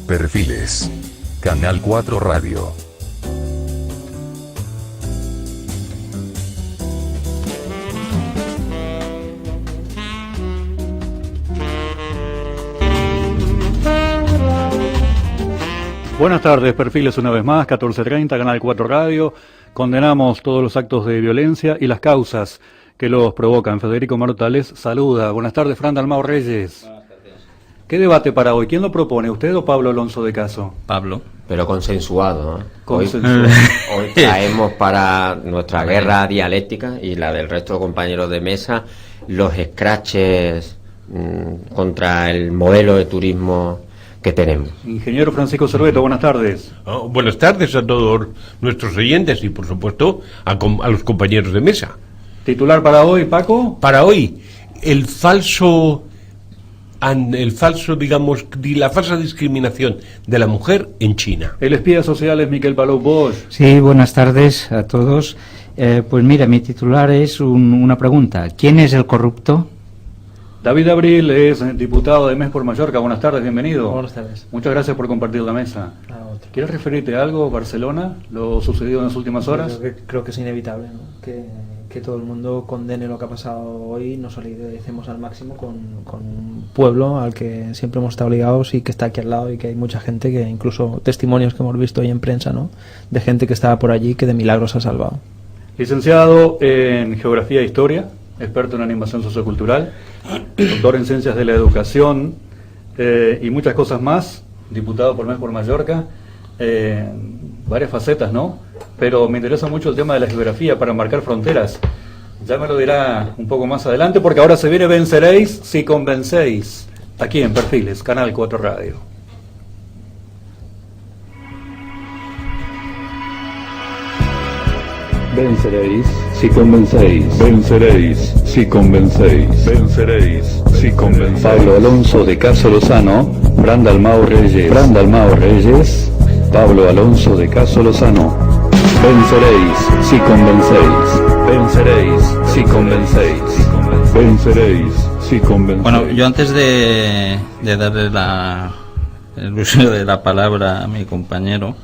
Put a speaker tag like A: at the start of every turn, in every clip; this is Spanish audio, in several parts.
A: Perfiles. Canal 4 Radio.
B: Buenas tardes, Perfiles una vez más, 14:30, Canal 4 Radio. Condenamos todos los actos de violencia y las causas que los provocan. Federico Mortales saluda. Buenas tardes, Fran Dalmau Reyes.
C: Buenas tardes.
B: ¿Qué debate para hoy? ¿Quién lo propone, usted o Pablo Alonso de Caso?
C: Pablo.
D: Pero consensuado, ¿no?
B: Consensuado.
D: Hoy traemos para nuestra guerra dialéctica y la del resto de compañeros de mesa los escraches contra el modelo de turismo que tenemos.
B: Ingeniero Francisco Cerveto, buenas tardes.
E: Buenas tardes a todos nuestros oyentes y, por supuesto, a los compañeros de mesa.
B: ¿Titular para hoy, Paco?
E: Para hoy, la falsa discriminación de la mujer en China.
B: El espía social es Miquel Palou Bosch.
F: Sí, buenas tardes a todos. Pues mira, mi titular es una pregunta. ¿Quién es el corrupto?
B: David Abril es diputado de MES por Mallorca. Buenas tardes, bienvenido.
G: Buenas tardes.
B: Muchas gracias por compartir la mesa. ¿Quieres referirte a algo, Barcelona, lo sucedido en las últimas horas?
G: Creo que es inevitable, ¿no? que todo el mundo condene lo que ha pasado hoy, nos solidaricemos al máximo con un pueblo al que siempre hemos estado ligados y que está aquí al lado, y que hay mucha gente, que incluso testimonios que hemos visto hoy en prensa, ¿no?, de gente que estaba por allí que de milagros ha salvado.
B: Licenciado en Geografía e Historia, experto en animación sociocultural, doctor en Ciencias de la Educación y muchas cosas más, diputado por MES por Mallorca, varias facetas, ¿no? Pero me interesa mucho el tema de la geografía para marcar fronteras. Ya me lo dirá un poco más adelante, porque ahora se viene Venceréis si convencéis, aquí en Perfiles, Canal 4 Radio.
H: Venceréis si convencéis. Venceréis si convencéis. Venceréis si convencéis. Pablo Alonso de Caso Lozano, Fran Dalmau Reyes. Fran Dalmau Reyes, Pablo Alonso de Caso Lozano. Venceréis si convencéis. Venceréis si convencéis. Venceréis si convencéis.
C: Bueno, yo antes de darle el uso de la palabra a mi compañero,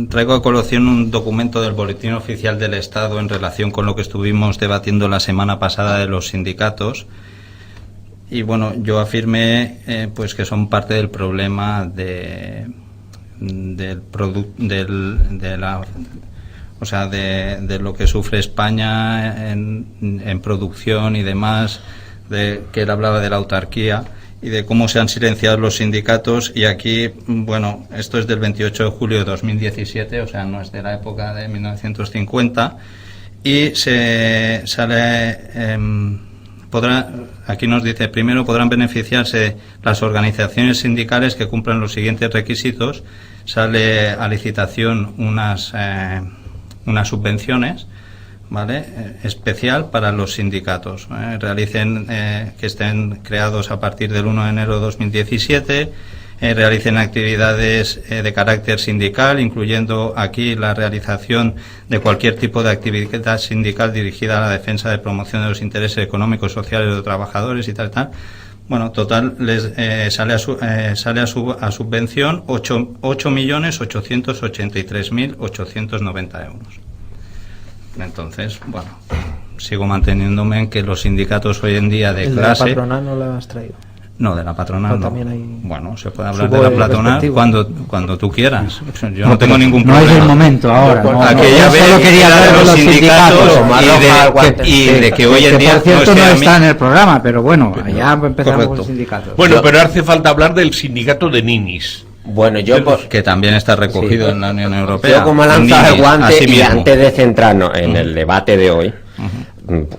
C: traigo a colación un documento del Boletín Oficial del Estado en relación con lo que estuvimos debatiendo la semana pasada de los sindicatos. Y bueno, yo afirmé pues que son parte del problema de lo que sufre España en producción y demás, de que él hablaba de la autarquía y de cómo se han silenciado los sindicatos. Y aquí, bueno, esto es del 28 de julio de 2017, o sea, no es de la época de 1950, y aquí nos dice: primero podrán beneficiarse las organizaciones sindicales que cumplan los siguientes requisitos. Sale a licitación unas subvenciones, ¿vale?, especial para los sindicatos, que estén creados a partir del 1 de enero de 2017, realicen actividades de carácter sindical, incluyendo aquí la realización de cualquier tipo de actividad sindical dirigida a la defensa de promoción de los intereses económicos, sociales de los trabajadores y tal. Bueno, total, les sale a subvención 8.883.890 euros. Entonces, bueno, sigo manteniéndome en que los sindicatos hoy en día de clase...
G: ¿De la patronal no la has traído?
C: No, de la patronal no.
G: También hay...
C: Bueno, se puede hablar de la patronal cuando tú quieras. Yo no tengo ningún
F: No
C: problema.
F: es el momento ahora.
C: Aquella vez
F: solo quería hablar de los sindicatos
C: y de que hoy en día...
F: por cierto no está en el programa, pero bueno,
C: Pero,
F: allá empezamos
C: correcto.
F: con los sindicatos.
E: Bueno, pero hace falta hablar del sindicato de ninis.
D: Bueno,
C: que también está recogido en la Unión Europea.
D: Yo, como ha lanzado el guante, y
C: mismo.
D: antes de centrarnos en el debate de hoy,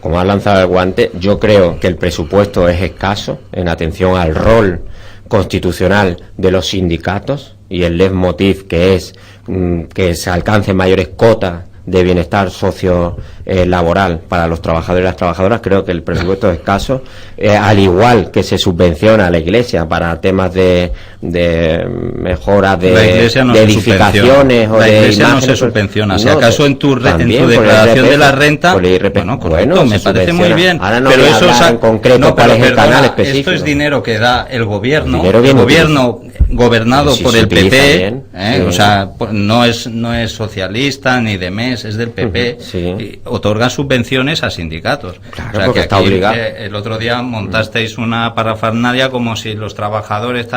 D: como ha lanzado el guante, yo creo que el presupuesto es escaso en atención al rol constitucional de los sindicatos y el leitmotiv, que es que se alcancen mayores cotas de bienestar socio laboral para los trabajadores y las trabajadoras. Creo que el presupuesto es escaso, al igual que se subvenciona a la Iglesia para temas de mejoras de edificaciones o
C: la
D: de
C: Iglesia
D: imágenes.
C: no se subvenciona. Si
D: No,
C: acaso en tu
D: también,
C: declaración de la renta,
D: bueno,
C: correcto, me
D: se
C: parece muy
D: subvenciona.
C: bien.
D: Ahora no
C: pero
D: voy a
C: eso
D: hablar en concreto cuál es el canal específico.
C: Esto es dinero que da el gobierno,
D: El
C: gobierno gobernado
D: Sí,
C: por
D: se
C: el
D: utiliza
C: PP,
D: bien, sí.
C: o sea, no es socialista ni de MES, es del PP,
D: Sí.
C: y otorga subvenciones a sindicatos.
D: Claro,
C: o sea,
D: porque
C: que
D: está
C: aquí,
D: obligado.
C: el otro día montasteis una parafernalia como si los trabajadores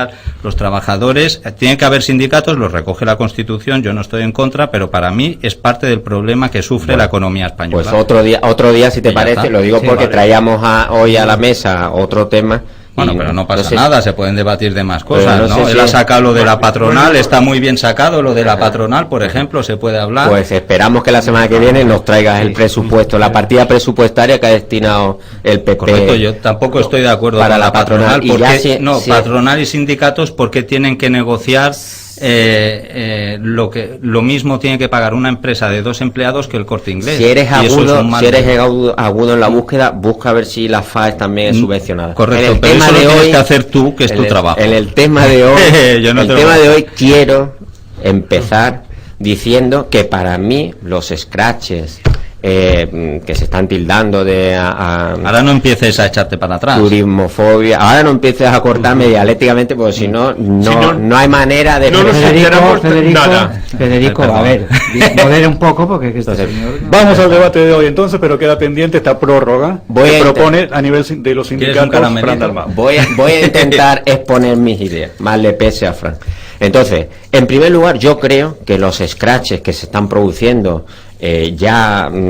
C: tiene que haber sindicatos, los recoge la Constitución, yo no estoy en contra, pero para mí es parte del problema que sufre la economía española.
D: Pues otro día si te
C: Y ya
D: parece,
C: está.
D: lo digo
C: Sí,
D: porque
C: vale.
D: traíamos hoy a la mesa otro tema.
C: Bueno,
D: y
C: pero no pasa
D: sé-
C: nada, se pueden debatir de más
D: Pero
C: cosas,
D: no
C: ¿no?
D: sé
C: Él
D: si-
C: ha sacado lo de la patronal, está muy bien sacado lo de la patronal, por ejemplo, se puede hablar.
D: Pues esperamos que la semana que viene nos traigas el presupuesto, la partida presupuestaria que ha destinado el PP.
C: Correcto, yo tampoco estoy de acuerdo
D: para
C: con
D: la
C: la patronal,
D: y
C: porque,
D: ya si-
C: no,
D: si-
C: patronal y sindicatos porque tienen que negociar lo mismo tiene que pagar una empresa de 2 empleados que el Corte Inglés.
D: Si eres
C: Y eso es un mal-
D: agudo en la búsqueda, busca ver si la FAES también es subvencionada.
C: Correcto,
D: En el
C: pero
D: tema
C: eso lo
D: de
C: tienes
D: hoy-
C: que hacer tú, que es tu
D: en el-
C: trabajo.
D: En el tema de hoy,
C: Yo no
D: el
C: te lo
D: tema
C: voy a-
D: de hoy quiero empezar diciendo que para mí los scratches que se están tildando de
C: Ahora no empieces a echarte para atrás.
D: turismofobia, ahora no empieces a cortarme dialécticamente porque si no no hay manera de
E: no nos
F: Federico,
E: enteramos
F: Federico,
E: nada.
F: Federico, a ver, modere un poco porque este
D: Entonces,
F: señor...
B: Vamos al debate de hoy entonces, pero queda pendiente esta prórroga
D: Voy
B: que
D: a
B: propone a nivel de los
C: ¿Quieres un
B: sindicatos
C: caramelito?
B: Fran Dalmau.
D: Voy a intentar exponer mis ideas, más le pese a Fran. Entonces, en primer lugar, yo creo que los scratches que se están produciendo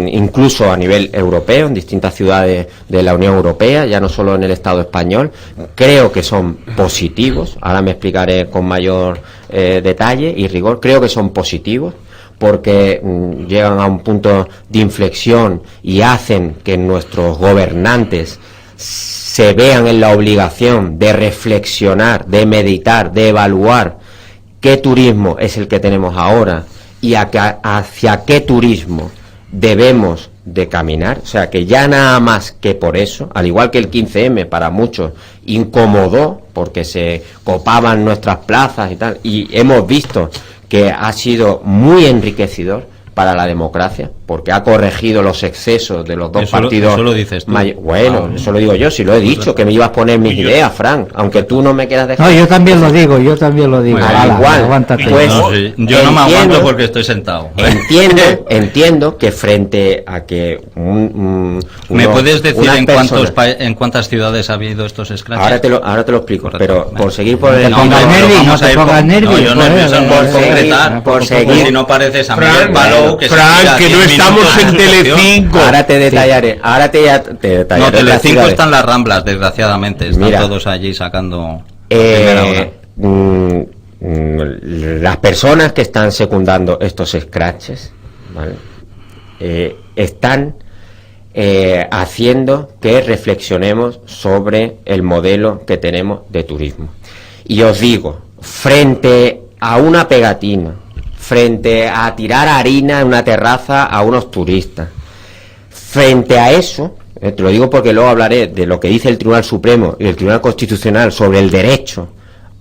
D: incluso a nivel europeo, en distintas ciudades de la Unión Europea, ya no solo en el Estado español, creo que son positivos. Ahora me explicaré con mayor detalle y rigor. Creo que son positivos porque llegan a un punto de inflexión y hacen que nuestros gobernantes se vean en la obligación de reflexionar, de meditar, de evaluar qué turismo es el que tenemos ahora y hacia qué turismo debemos de caminar. O sea, que ya nada más que por eso, al igual que el 15M para muchos incomodó porque se copaban nuestras plazas y tal, y hemos visto que ha sido muy enriquecedor para la democracia, porque ha corregido los excesos de los dos
C: Eso lo-
D: partidos.
C: eso lo dices tú.
D: Bueno, eso lo digo yo, si lo he dicho, que me ibas a poner mis ideas, Frank, aunque tú no me quieras dejar.
F: No, yo también lo digo.
D: Al
F: Ala,
D: igual,
F: aguántate.
D: pues,
C: No, sí, yo no me
D: entiendo-
C: aguanto porque estoy sentado.
D: Entiendo que frente a que
C: ¿Me puedes decir
D: unas
C: en cuántas ciudades ha habido estos scratches?
D: ahora te lo explico,
C: Correcto.
D: pero
C: Vale.
D: por seguir por
F: No te
D: el
F: pongas
C: pero
F: nervio,
C: vamos
F: no
C: a
F: te
C: ir
F: pongas
C: con-
F: nervio,
C: No, yo nervioso no
D: por
C: es concretar,
D: seguir- por
C: porque
D: seguir-
C: si no pareces a Miguel
E: Frank,
C: Palou, que se
E: Frank,
C: tira
E: que no
C: 10
E: estamos
C: minutos
E: en
C: de introducción.
E: Telecinco.
D: Ahora te detallaré, te detallaré.
C: No,
D: las
C: Telecinco
D: ciudades.
C: están las Ramblas, desgraciadamente. Están
D: Mira.
C: todos allí sacando la primera hora.
D: Las personas que están secundando estos scratches, ¿vale? Están haciendo que reflexionemos sobre el modelo que tenemos de turismo. Y os digo, frente a una pegatina, frente a tirar harina en una terraza a unos turistas, frente a eso, te lo digo porque luego hablaré de lo que dice el Tribunal Supremo y el Tribunal Constitucional sobre el derecho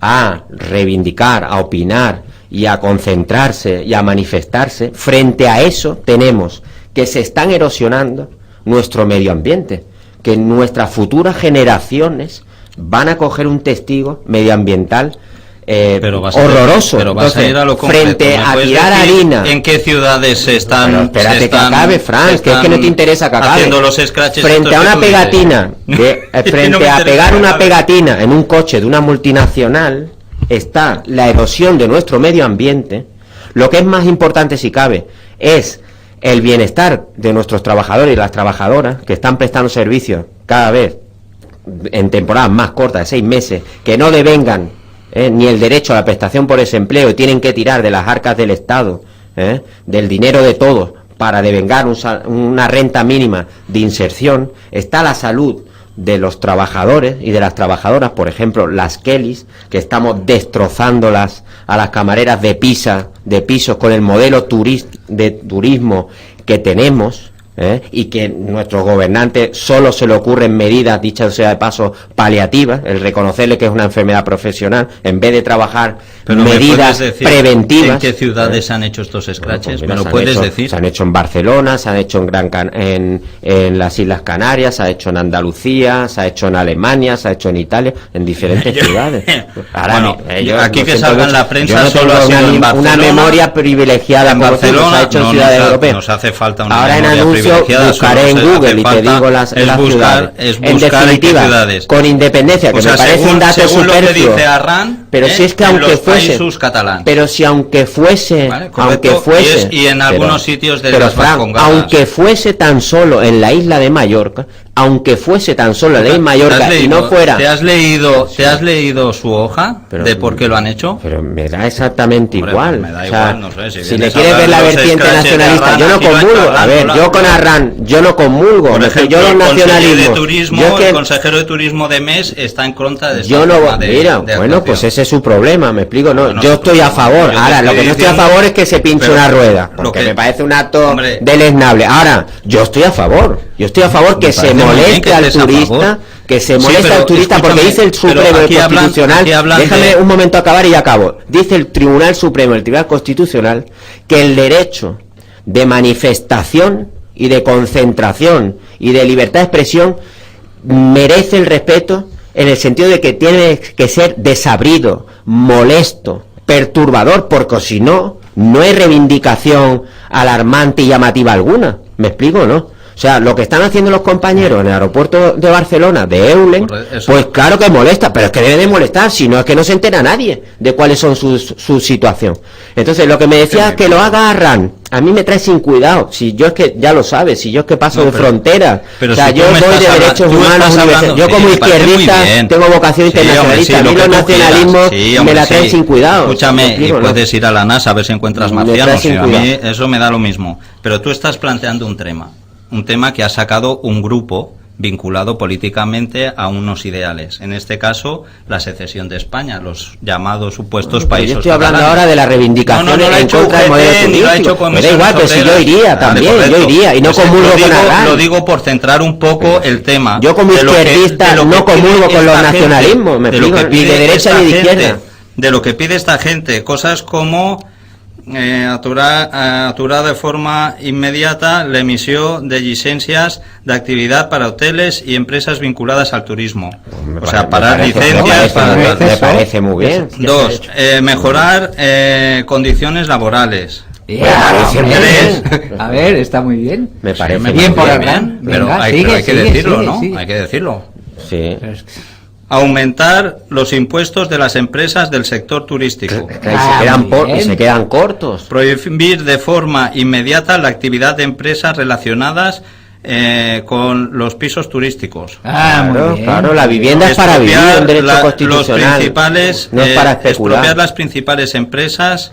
D: a reivindicar, a opinar y a concentrarse y a manifestarse. Frente a eso tenemos que se están erosionando nuestro medio ambiente, que nuestras futuras generaciones van a coger un testigo medioambiental
C: Pero vas a ir-
D: horroroso.
C: pero vas a
D: Entonces,
C: ir a lo concreto.
D: frente
C: ¿Me
D: a
C: puedes
D: tirar
C: decir
D: harina.
C: ¿En qué ciudades se están?
D: Pero espérate
C: se están-
D: que acabe, Frank,
C: se
D: que es que no te
C: están
D: interesa que acabe.
C: haciendo los scratches
D: Frente
C: estos
D: a
C: que
D: una
C: tú dices?
D: pegatina,
C: No
D: frente
C: me
D: a
C: interesa
D: pegar
C: que
D: una
C: acabe.
D: pegatina en un coche de una multinacional, está la erosión de nuestro medio ambiente. Lo que es más importante, si cabe, es el bienestar de nuestros trabajadores y las trabajadoras que están prestando servicios cada vez en temporadas más cortas de 6 meses, que no devengan ni el derecho a la prestación por desempleo y tienen que tirar de las arcas del Estado, del dinero de todos, para devengar una renta mínima de inserción. Está la salud de los trabajadores y de las trabajadoras, por ejemplo, las Kellys, que estamos destrozándolas a las camareras de pisos con el modelo de turismo que tenemos, y que nuestros gobernantes solo se le ocurren medidas, dicha sea de paso, paliativas, el reconocerle que es una enfermedad profesional, en vez de trabajar medidas preventivas.
C: ¿En qué ciudades se han hecho estos scratches?
D: Pues mira,
C: ¿Me lo puedes decir?
D: Se han hecho en Barcelona, se han hecho en las Islas Canarias, se ha hecho en Andalucía, se ha hecho en Alemania, se ha hecho en Italia, en diferentes ciudades.
C: Ahora, aquí que salga en la prensa solo ha sido en Barcelona.
D: Una memoria privilegiada
C: en
D: Barcelona, se ha hecho en ciudades europeas.
C: Nos hace falta una
D: ahora
C: memoria
D: en anuncio buscaré en Google y te digo las ciudades. En definitiva, con independencia, que me parece un dato superfluo. Pero si es que aunque fuese, pero si aunque fuese,
C: y en algunos sitios de las Vascongadas,
D: aunque fuese tan solo en la isla de Mallorca, aunque fuese tan solo en la isla de Mallorca y no fuera.
C: ¿Te has leído su hoja de por qué lo han hecho?
D: Pero me da exactamente igual.
C: Me da igual, no sé.
D: Si le quieres ver la vertiente nacionalista, yo no comulgo. A ver, yo con Arran, yo no comulgo.
C: Por ejemplo,
D: yo los nacionalismos.
C: El consejero de turismo de MES está en contra de esta
D: bueno, pues ese es su problema, me explico, no. Yo estoy a favor. Ahora, lo que no estoy a favor es que se pinche una rueda, porque me parece un acto deleznable. Ahora, yo estoy a favor que se moleste al turista, porque dice el Supremo Constitucional, déjame un momento acabar y acabo. Dice el Tribunal Supremo, el Tribunal Constitucional, que el derecho de manifestación y de concentración y de libertad de expresión merece el respeto, en el sentido de que tiene que ser desabrido, molesto, perturbador, porque si no, no hay reivindicación alarmante y llamativa alguna. ¿Me explico o no? O sea, lo que están haciendo los compañeros en el aeropuerto de Barcelona, de Eulen, pues claro que molesta, pero es que debe de molestar, si no es que no se entera nadie de cuáles son su situación. Entonces, lo que me decía que lo haga Arran, a mí me trae sin cuidado, si yo es que, ya lo sabes, si yo es que paso de frontera, o sea,
C: si
D: yo voy de derechos humanos, yo como izquierdista tengo vocación internacionalista, a mí los nacionalismos me la traen sin cuidado.
C: Escúchame, y puedes ir a la NASA a ver si encuentras marcianos, a mí eso me da lo mismo, pero tú estás planteando un tema que ha sacado un grupo vinculado políticamente a unos ideales, en este caso la secesión de España, los llamados supuestos países.
D: Yo estoy hablando ahora de la reivindicación en contra del modelo turístico. Me da igual, pero si yo iría también, yo iría y no comulgo con Arran.
C: Lo digo por centrar un poco el tema.
D: Yo como izquierdista no comulgo con los nacionalismos, me explico, ni de derecha ni de izquierda.
C: De lo que pide esta gente, cosas como aturar de forma inmediata la emisión de licencias de actividad para hoteles y empresas vinculadas al turismo. O sea, parar licencias.
D: Me parece muy bien.
C: 2. Mejorar condiciones laborales.
F: A ver, está muy bien.
D: Me parece
F: bien por
C: bien, pero hay que decirlo, ¿no? Hay que decirlo.
D: Sí.
C: Aumentar los impuestos de las empresas del sector turístico.
D: Se quedan cortos.
C: Prohibir de forma inmediata la actividad de empresas relacionadas con los pisos turísticos.
D: Claro, la vivienda es para vivir, un derecho constitucional. No es para especular.
C: Expropiar las principales empresas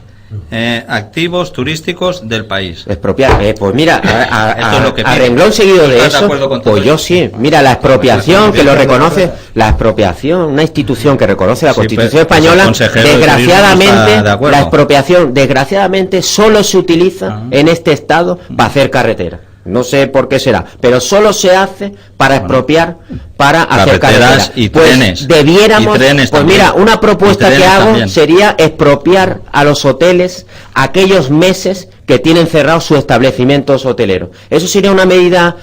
C: activos turísticos del país.
D: Expropiar, pues mira, a renglón seguido de eso, pues yo sí. Mira, la expropiación, que lo reconoce, la expropiación, una institución que reconoce la Constitución española, desgraciadamente, la expropiación, desgraciadamente, solo se utiliza en este Estado para hacer carreteras. No sé por qué será, pero solo se hace para expropiar, para hacer carreteras
C: y
D: pues
C: trenes.
D: Debiéramos,
C: y trenes
D: pues mira, una propuesta que hago sería expropiar a los hoteles aquellos meses que tienen cerrados sus establecimientos hoteleros. Eso sería una medida,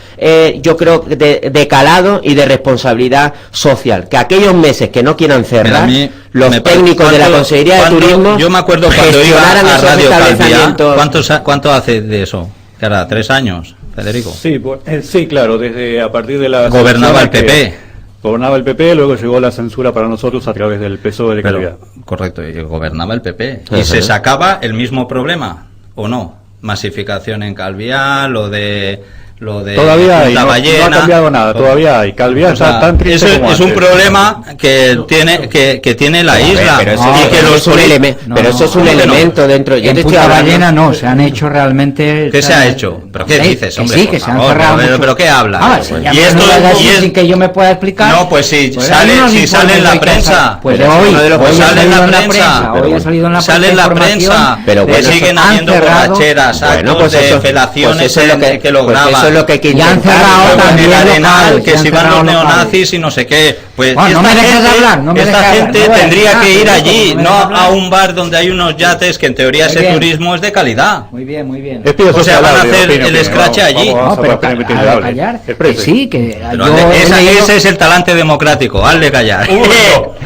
D: yo creo, de calado y de responsabilidad social. Que aquellos meses que no quieran cerrar, los técnicos de la Consejería de Turismo,
C: yo me acuerdo cuando iba a Radio Calviá, ¿cuánto hace de eso? Que era 3 años, Federico.
B: Sí, claro, desde a partir de la...
C: Gobernaba el PP.
B: Gobernaba el PP, luego llegó la censura para nosotros a través del PSOE de Calviá.
C: Correcto, y gobernaba el PP. ¿Y se sacaba el mismo problema o no? Masificación en Calviá, lo de lo de
B: Todavía hay,
C: la
B: no
C: ballena.
B: ha cambiado nada, todavía hay. Calviá
C: O sea,
B: está tan triste
C: eso
B: como
C: es un
B: antes.
C: problema que tiene la isla.
D: Pero eso,
C: y que
D: eso
C: los
D: es un elemento,
F: no,
D: pero eso es un
C: no,
D: elemento dentro. Yo
F: En
D: te estoy
F: Punta
D: hablando-
F: Ballena no, se han hecho realmente...
C: ¿Qué se ha hecho? ¿Pero qué dices,
F: que
C: hombre?
F: sí,
C: por
F: que se han
C: favor,
F: cerrado
C: pero
F: mucho.
C: ¿qué hablas?
F: Ah, sí, ya
C: y
F: me
C: esto
F: lo hagas
C: y es-
F: sin que yo me pueda explicar.
C: No, pues sí,
F: Pues
C: sale,
F: hay unos
C: si sale en
F: informes
C: la
F: de que
C: prensa.
F: Pues
D: Pero
F: hoy,
D: uno de los-
F: hoy ha
C: sale en
F: salido
C: la
F: en la
C: prensa.
F: prensa, hoy ha salido en la
C: Sale en la
F: información
C: prensa.
D: Pero
C: que
D: bueno,
C: siguen
F: han
C: habiendo
F: cerrado.
C: borracheras, actos
D: Bueno, pues
C: de
D: eso-
C: felaciones
D: pues eso es lo
C: que lo
D: pues
C: graban.
D: eso es lo que hay que
F: Y han
D: intentar.
F: cerrado
C: En
F: también
C: el Arenal,
F: locales,
C: que
F: y han
C: si van los
F: cerrado
C: neonazis
F: locales.
C: y no sé qué. Pues
F: Bueno, no
C: esta
F: me dejes
C: gente-
F: hablar, no me
C: esta
F: dejes
C: gente
F: hablar, no voy a
C: tendría
F: hablar,
C: que ir
F: no me
C: allí,
F: dejes
C: no
F: hablar.
C: a un bar donde hay unos yates que en teoría
F: Muy
C: ese
F: bien.
C: turismo es de calidad.
F: Muy bien, muy bien.
B: Despido
C: O sea,
B: social
C: van a
B: audio,
C: hacer
B: opine,
C: el
B: opine,
C: escrache
B: vamos,
C: allí.
B: vamos
F: No,
B: a
F: pero
B: permitir que
F: hazle
B: hable.
F: callar. Que
B: Exprese.
F: sí, que
C: Pero
F: yo he leído-
C: ese es el talante democrático, hazle callar.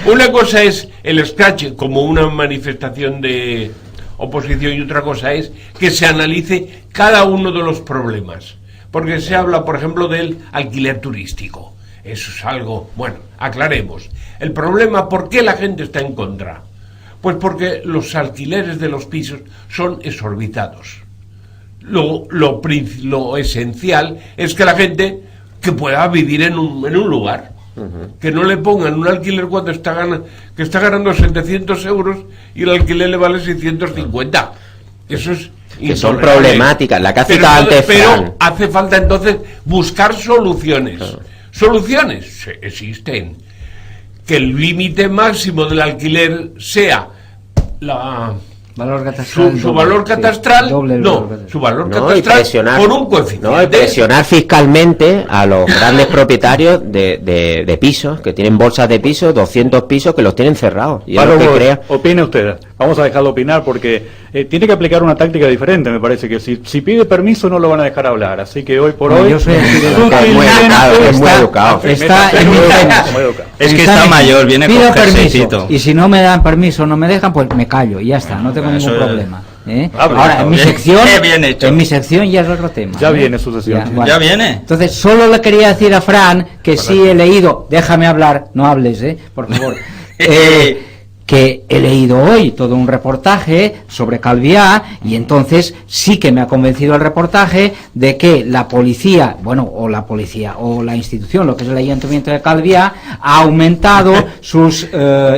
E: Una cosa es el scratch como una manifestación de oposición y otra cosa es que se analice cada uno de los problemas. Porque se habla, por ejemplo, del alquiler turístico. Eso es algo... Bueno, aclaremos. El problema, ¿por qué la gente está en contra? Pues porque los alquileres de los pisos son exorbitados. Lo esencial es que la gente que pueda vivir en un lugar, que no le pongan un alquiler cuando que está ganando 700 euros y el alquiler le vale 650. Eso es
D: Que son
E: intolerable.
D: problemáticas, la que ha
E: Pero
D: citado antes
E: pero
D: Fran.
E: hace falta entonces buscar soluciones. Soluciones existen. Que el límite máximo del alquiler sea
F: Valor catastral,
E: su
F: doble,
E: valor
F: sí,
E: catastral,
F: doble el
E: no,
F: valor catastral.
E: su valor
D: No, y
E: catastral
D: presionar,
E: por un coeficiente.
D: no, y presionar fiscalmente a los grandes propietarios de pisos, que tienen bolsas de pisos, 200 pisos, que los tienen cerrados. Y es
B: Pablo
D: lo que
B: Bosch,
D: crea.
B: opine usted. Vamos a dejarlo opinar porque tiene que aplicar una táctica diferente, me parece que si pide permiso no lo van a dejar hablar. Así que hoy por
F: No,
B: hoy...
F: yo soy así de
D: Es muy educado, es muy educado.
F: Está en mi
B: Muy educado.
C: Es que está mayor, viene
F: pido
C: con
F: permiso,
C: jerseycito.
F: y si no me dan permiso, no me dejan, pues me callo y ya está, no tengo
C: eso
F: ningún
C: es-
F: problema. ¿eh?
B: Hable,
F: Ahora, en mi
C: bien,
F: sección,
C: bien hecho.
F: en mi sección ya es otro tema.
B: Ya
F: ¿eh?
B: viene su sesión.
C: Ya viene.
F: Entonces, solo le quería decir a Fran que sí he leído, déjame hablar, no hables, por favor. Que he leído hoy todo un reportaje sobre Calviá y entonces sí que me ha convencido el reportaje de que la policía, o la institución, lo que es el Ayuntamiento de Calviá, ha aumentado sus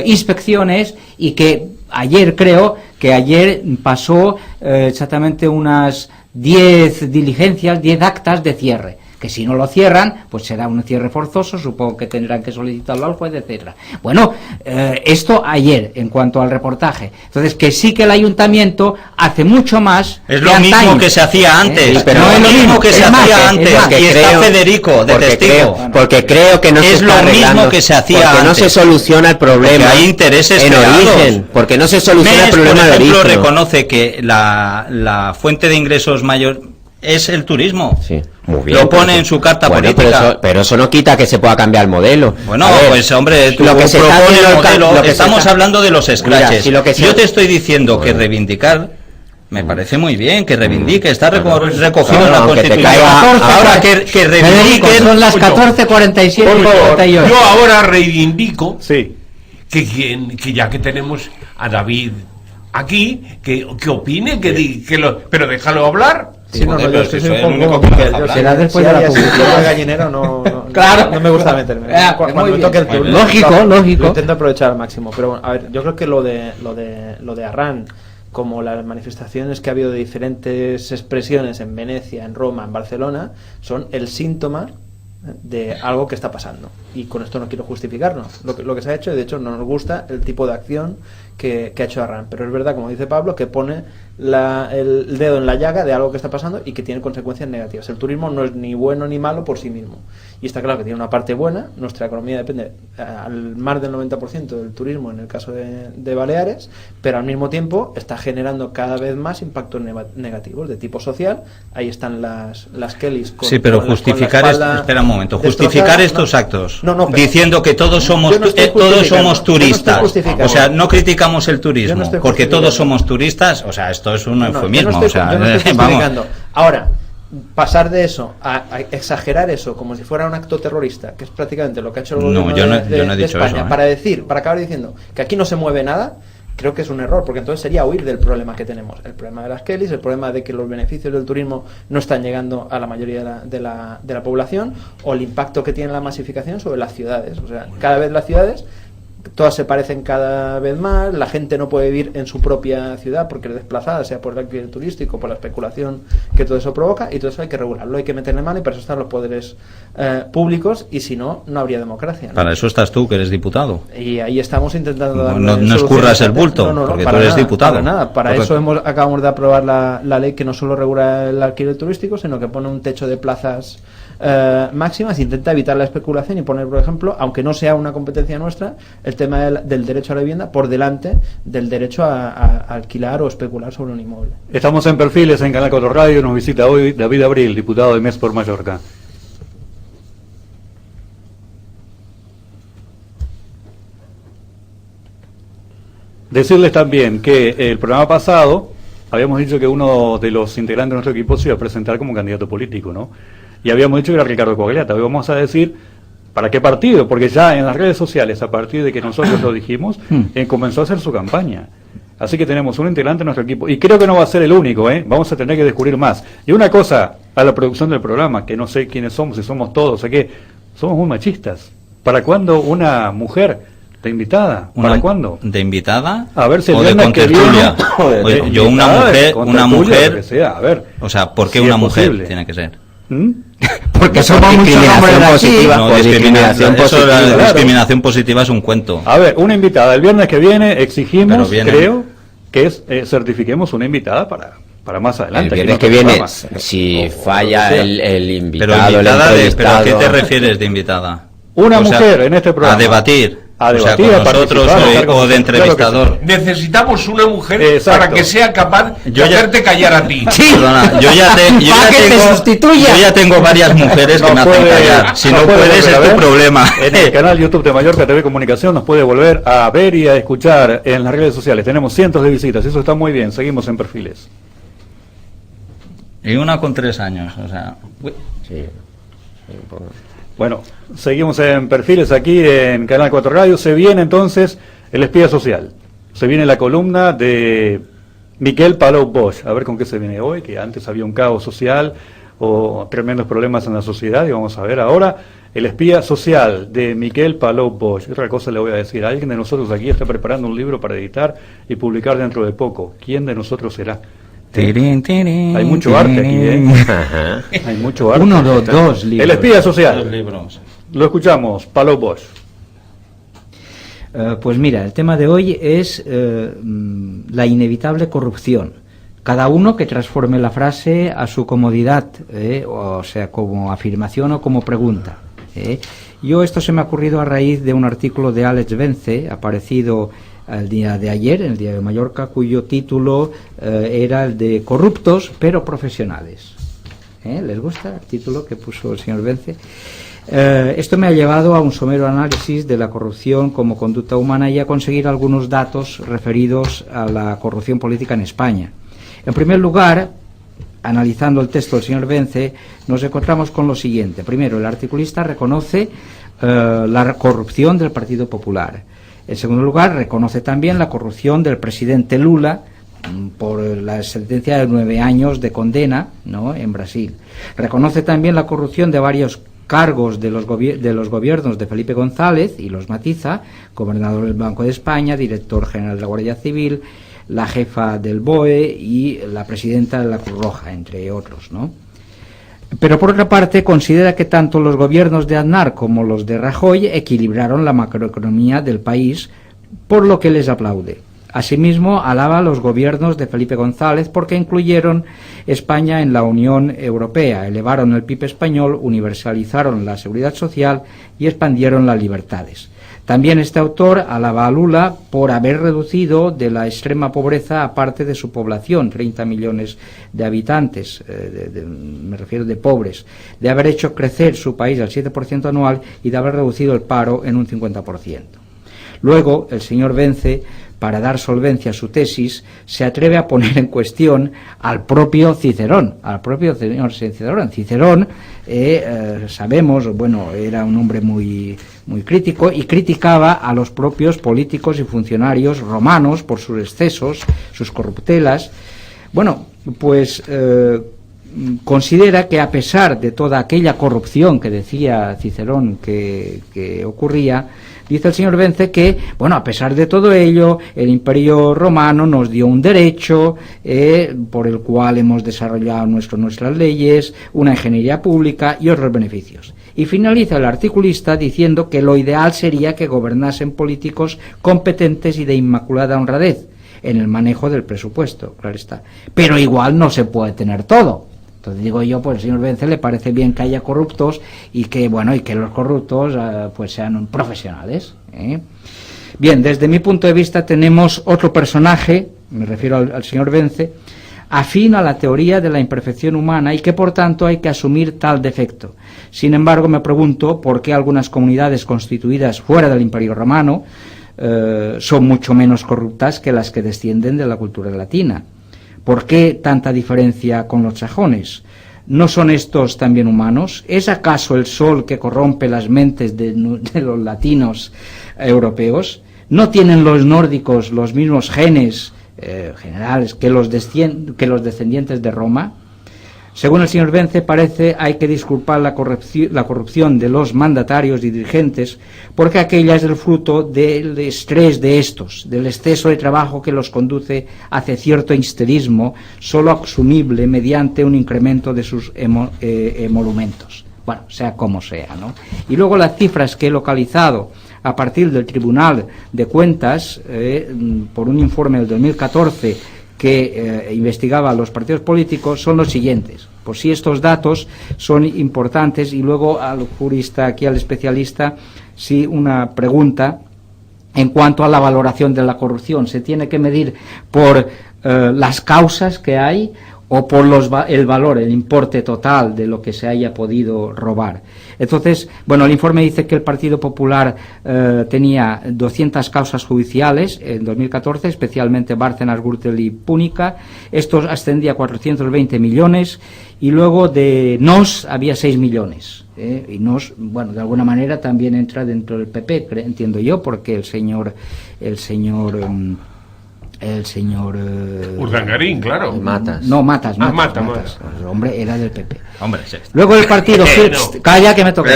F: inspecciones y que ayer pasó exactamente unas 10 diligencias, 10 actas de cierre. Que si no lo cierran, pues será un cierre forzoso, supongo que tendrán que solicitarlo al juez, etcétera. Bueno, esto ayer, en cuanto al reportaje. Entonces, que sí que el ayuntamiento hace mucho más.
C: Es lo mismo que se hacía antes,
D: pero
C: no es lo mismo que
F: es
C: se
F: más,
C: hacía
F: es
C: antes,
F: más.
C: y está Federico de testigo.
D: Porque creo que no
C: Es
D: se está
C: lo mismo
D: arreglando,
C: que se hacía
D: porque no
C: antes.
D: se soluciona el problema
C: Porque hay intereses
D: en
C: creados.
D: origen, porque no se soluciona el
C: MES,
D: problema
C: por
D: de
C: ejemplo,
D: origen.
C: reconoce que la fuente de ingresos mayor es el turismo.
D: Sí, muy bien,
C: Lo pone
D: pero
C: en su carta
D: bueno,
C: política.
D: pero eso no quita que se pueda cambiar el modelo.
C: Bueno,
D: A ver,
C: pues hombre, tú
D: lo que se está
C: propones
D: haciendo
C: el
D: el
C: modelo,
D: lo que se
C: estamos
D: está-
C: hablando de los
D: Mira,
C: scratches.
D: si lo que se-
C: Yo te estoy diciendo que reivindicar me parece muy bien, que reivindique, está recogido en la
D: aunque te
C: Constitución.
D: caiga-
C: Ahora que
F: Federico,
C: reivindiquen,
F: son las
E: Oye,
F: 14:47
B: por
F: y
B: favor,
F: 48.
E: Yo ahora reivindico
B: Sí.
E: que ya que tenemos a David aquí, que opine, pero déjalo hablar.
G: Sí, no,
C: Joder,
G: yo
C: pero
G: es que
C: si
G: soy
C: soy
G: un
C: el
G: poco
C: único que
G: como
C: deja
G: que yo
C: hablar.
F: Será después de la publicidad.
G: de gallinero no,
F: Claro.
G: no me gusta meterme. Cuando
F: muy
G: me
F: bien.
G: toque el turno,
F: Lógico, lógico.
G: lo intento aprovechar al máximo. Pero bueno, a ver, yo creo que lo de Arran, como las manifestaciones que ha habido de diferentes expresiones en Venecia, en Roma, en Barcelona, son el síntoma de algo que está pasando. Y con esto no quiero justificarlo. Lo que se ha hecho, y de hecho no nos gusta el tipo de acción que ha hecho Arran. Pero es verdad, como dice Pablo, que pone el dedo en la llaga de algo que está pasando y que tiene consecuencias negativas. El turismo no es ni bueno ni malo por sí mismo. Y está claro que tiene una parte buena. Nuestra economía depende al más del 90% del turismo en el caso de Baleares, pero al mismo tiempo está generando cada vez más impactos negativos de tipo social. Ahí están las Kellys con,
C: sí, pero
G: con la
C: justificar
G: espalda
C: espera un momento,
G: destrozada.
C: justificar estos actos
G: pero-
C: diciendo que todos somos
G: Yo no estoy
C: todos
G: justificando,
C: somos
G: yo no estoy
C: turistas.
G: justificando.
C: O sea, no criticamos el
G: Yo
C: turismo,
G: no estoy
C: porque
G: justificando.
C: todos somos turistas, o sea, esto es un
G: No, yo
C: eufemismo,
G: no estoy,
C: o sea,
G: yo no estoy
C: vamos.
G: justificando. Ahora, pasar de eso a exagerar eso como si fuera un acto terrorista, que es prácticamente lo que ha hecho el
C: No,
G: gobierno
C: yo no he
G: de
C: dicho
G: España,
C: eso,
G: para acabar diciendo que aquí no se mueve nada, creo que es un error, porque entonces sería huir del problema que tenemos, el problema de las Kellys, el problema de que los beneficios del turismo no están llegando a la mayoría de la población, o el impacto que tiene la masificación sobre las ciudades. O sea, cada vez las ciudades todas se parecen cada vez más, la gente no puede vivir en su propia ciudad porque es desplazada, sea por el alquiler turístico, por la especulación que todo eso provoca, y todo eso hay que regularlo, hay que meterle mano, y para eso están los poderes públicos, y si no, no habría democracia, ¿no?
C: Para eso estás tú, que eres diputado.
G: Y ahí estamos intentando
C: no escurras el bulto, porque tú eres diputado.
G: Para nada, para eso acabamos de aprobar la ley que no solo regula el alquiler turístico, sino que pone un techo de plazas máximas, intenta evitar la especulación y poner, por ejemplo, aunque no sea una competencia nuestra, el tema del derecho a la vivienda por delante del derecho a alquilar o especular sobre un inmueble.
B: Estamos en Perfiles, en Canal 4 Radio. Nos visita hoy David Abril, diputado de MES por Mallorca. Decirles también que el programa pasado habíamos dicho que uno de los integrantes de nuestro equipo se iba a presentar como candidato político, ¿no? Y habíamos dicho que era Ricardo Cogliata. Hoy vamos a decir para qué partido, porque ya en las redes sociales, a partir de que nosotros lo dijimos, comenzó a hacer su campaña. Así que tenemos un integrante de nuestro equipo, y creo que no va a ser el único, vamos a tener que descubrir más. Y una cosa a la producción del programa, que no sé quiénes somos, si somos todos, o que somos muy machistas. ¿Para cuándo una mujer de invitada? ¿Para cuándo?
C: ¿De invitada?
B: A ver si
C: o de contertulia. Yo una mujer,
B: a ver,
C: o sea, ¿por qué
B: si
C: una
B: es
C: mujer
B: posible.
C: tiene que ser?
G: Porque somos muchos hombres de aquí.
C: No, discriminación positiva es un cuento.
B: A ver, una invitada. El viernes que viene exigimos, creo, que certifiquemos una invitada para más adelante.
D: El viernes que viene, si falla el invitado,
C: pero invitada
D: el entrevistado...
C: ¿Pero a qué te refieres de invitada?
B: Una mujer en este programa.
C: A debatir.
B: A debatir,
C: o sea, con nosotros o de entrevistador.
E: Claro, necesitamos una mujer para que sea capaz de hacerte callar a ti.
C: Sí. Perdona, yo ya tengo varias mujeres que me hacen callar. Si no puedes, es tu problema.
B: En el canal YouTube de Mallorca TV Comunicación nos puede volver a ver y a escuchar en las redes sociales. Tenemos cientos de visitas, eso está muy bien. Seguimos en Perfiles.
C: Y una con 3 años, o sea...
D: Sí.
B: Bueno, seguimos en Perfiles aquí en Canal 4 Radio. Se viene entonces el espía social. Se viene la columna de Miquel Palou Bosch. A ver con qué se viene hoy, que antes había un caos social o tremendos problemas en la sociedad, y vamos a ver ahora el espía social de Miquel Palou Bosch. Otra cosa le voy a decir, alguien de nosotros aquí está preparando un libro para editar y publicar dentro de poco. ¿Quién de nosotros será? Hay mucho arte aquí, Hay mucho arte.
F: 2 libros.
B: El espía social.
C: 2 libros.
B: Lo escuchamos, Palou Bosch.
F: Pues mira, el tema de hoy es la inevitable corrupción. Cada uno que transforme la frase a su comodidad, o sea, como afirmación o como pregunta. Yo esto se me ha ocurrido a raíz de un artículo de Alex Vence, aparecido el día de ayer, en el Diario de Mallorca, cuyo título era el de Corruptos pero profesionales. ¿Les gusta el título que puso el señor Vence? Esto me ha llevado a un somero análisis de la corrupción como conducta humana y a conseguir algunos datos referidos a la corrupción política en España. En primer lugar, analizando el texto del señor Vence, nos encontramos con lo siguiente. Primero, el articulista reconoce la corrupción del Partido Popular. En segundo lugar, reconoce también la corrupción del presidente Lula por la sentencia de 9 años de condena, ¿no?, en Brasil. Reconoce también la corrupción de varios cargos de los gobiernos de Felipe González, y los matiza: gobernador del Banco de España, director general de la Guardia Civil, la jefa del BOE y la presidenta de la Cruz Roja, entre otros, ¿no? Pero por otra parte considera que tanto los gobiernos de Aznar como los de Rajoy equilibraron la macroeconomía del país, por lo que les aplaude. Asimismo, alaba a los gobiernos de Felipe González porque incluyeron España en la Unión Europea, elevaron el PIB español, universalizaron la seguridad social y expandieron las libertades. También este autor alaba a Lula por haber reducido de la extrema pobreza a parte de su población, 30 millones de habitantes, me refiero de pobres, de haber hecho crecer su país al 7% anual y de haber reducido el paro en un 50%. Luego, el señor Vence para dar solvencia a su tesis, se atreve a poner en cuestión al propio Cicerón, al propio señor Cicerón. Cicerón, sabemos, bueno, era un hombre muy crítico y criticaba a los propios políticos y funcionarios romanos por sus excesos, sus corruptelas. Bueno, pues considera que a pesar de toda aquella corrupción que decía Cicerón que ocurría, dice el señor Vence que, bueno, a pesar de todo ello, el Imperio Romano nos dio un derecho por el cual hemos desarrollado nuestras leyes, una ingeniería pública y otros beneficios. Y finaliza el articulista diciendo que lo ideal sería que gobernasen políticos competentes y de inmaculada honradez en el manejo del presupuesto, claro está. Pero igual no se puede tener todo. Entonces digo yo, pues al señor Vence le parece bien que haya corruptos y que, bueno, y que los corruptos pues sean profesionales. Bien, desde mi punto de vista tenemos otro personaje, me refiero al señor Vence, afín a la teoría de la imperfección humana y que por tanto hay que asumir tal defecto. Sin embargo, me pregunto por qué algunas comunidades constituidas fuera del Imperio Romano son mucho menos corruptas que las que descienden de la cultura latina. ¿Por qué tanta diferencia con los sajones? ¿No son estos también humanos? ¿Es acaso el sol que corrompe las mentes de los latinos europeos? ¿No tienen los nórdicos los mismos genes generales que los descendientes de Roma? Según el señor Vence, parece hay que disculpar la corrupción de los mandatarios y dirigentes, porque aquella es el fruto del estrés de estos, del exceso de trabajo que los conduce hacia cierto histerismo, solo asumible mediante un incremento de sus emolumentos. Bueno, sea como sea, ¿no? Y luego las cifras que he localizado a partir del Tribunal de Cuentas, por un informe del 2014, que investigaba a los partidos políticos, son los siguientes. Por si estos datos son importantes, y luego al jurista, aquí al especialista, sí una pregunta en cuanto a la valoración de la corrupción. ¿Se tiene que medir por las causas que hay o por el valor, el importe total de lo que se haya podido robar? Entonces, bueno, el informe dice que el Partido Popular tenía 200 causas judiciales en 2014, especialmente Bárcenas, Gürtel y Púnica. Esto ascendía a 420 millones, y luego de NOS había 6 millones. Y NOS, bueno, de alguna manera también entra dentro del PP, entiendo yo, porque el señor
E: Urdangarín, claro.
D: Matas.
F: No, Matas.
E: Matas.
F: El hombre era del PP.
C: Hombre, sí.
F: Luego el partido Gil,
E: No.
F: Calla que me toca.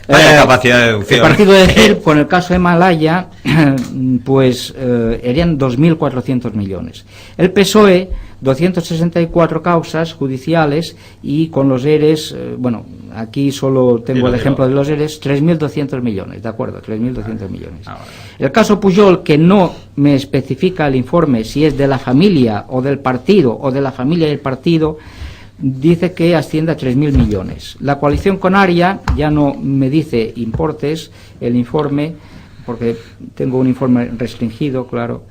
C: Vaya capacidad de deducción.
F: El partido de Gil, con el caso de Malaya, pues eran 2.400 millones. El PSOE, 264 causas judiciales, y con los ERES, bueno, aquí solo tengo el ejemplo de los ERES, 3.200 millones, ¿de acuerdo? 3.200 millones. El caso Pujol, que no me especifica el informe si es de la familia o del partido, o de la familia y el partido, dice que asciende a 3.000 millones. La coalición canaria ya no me dice importes, el informe, porque tengo un informe restringido, claro.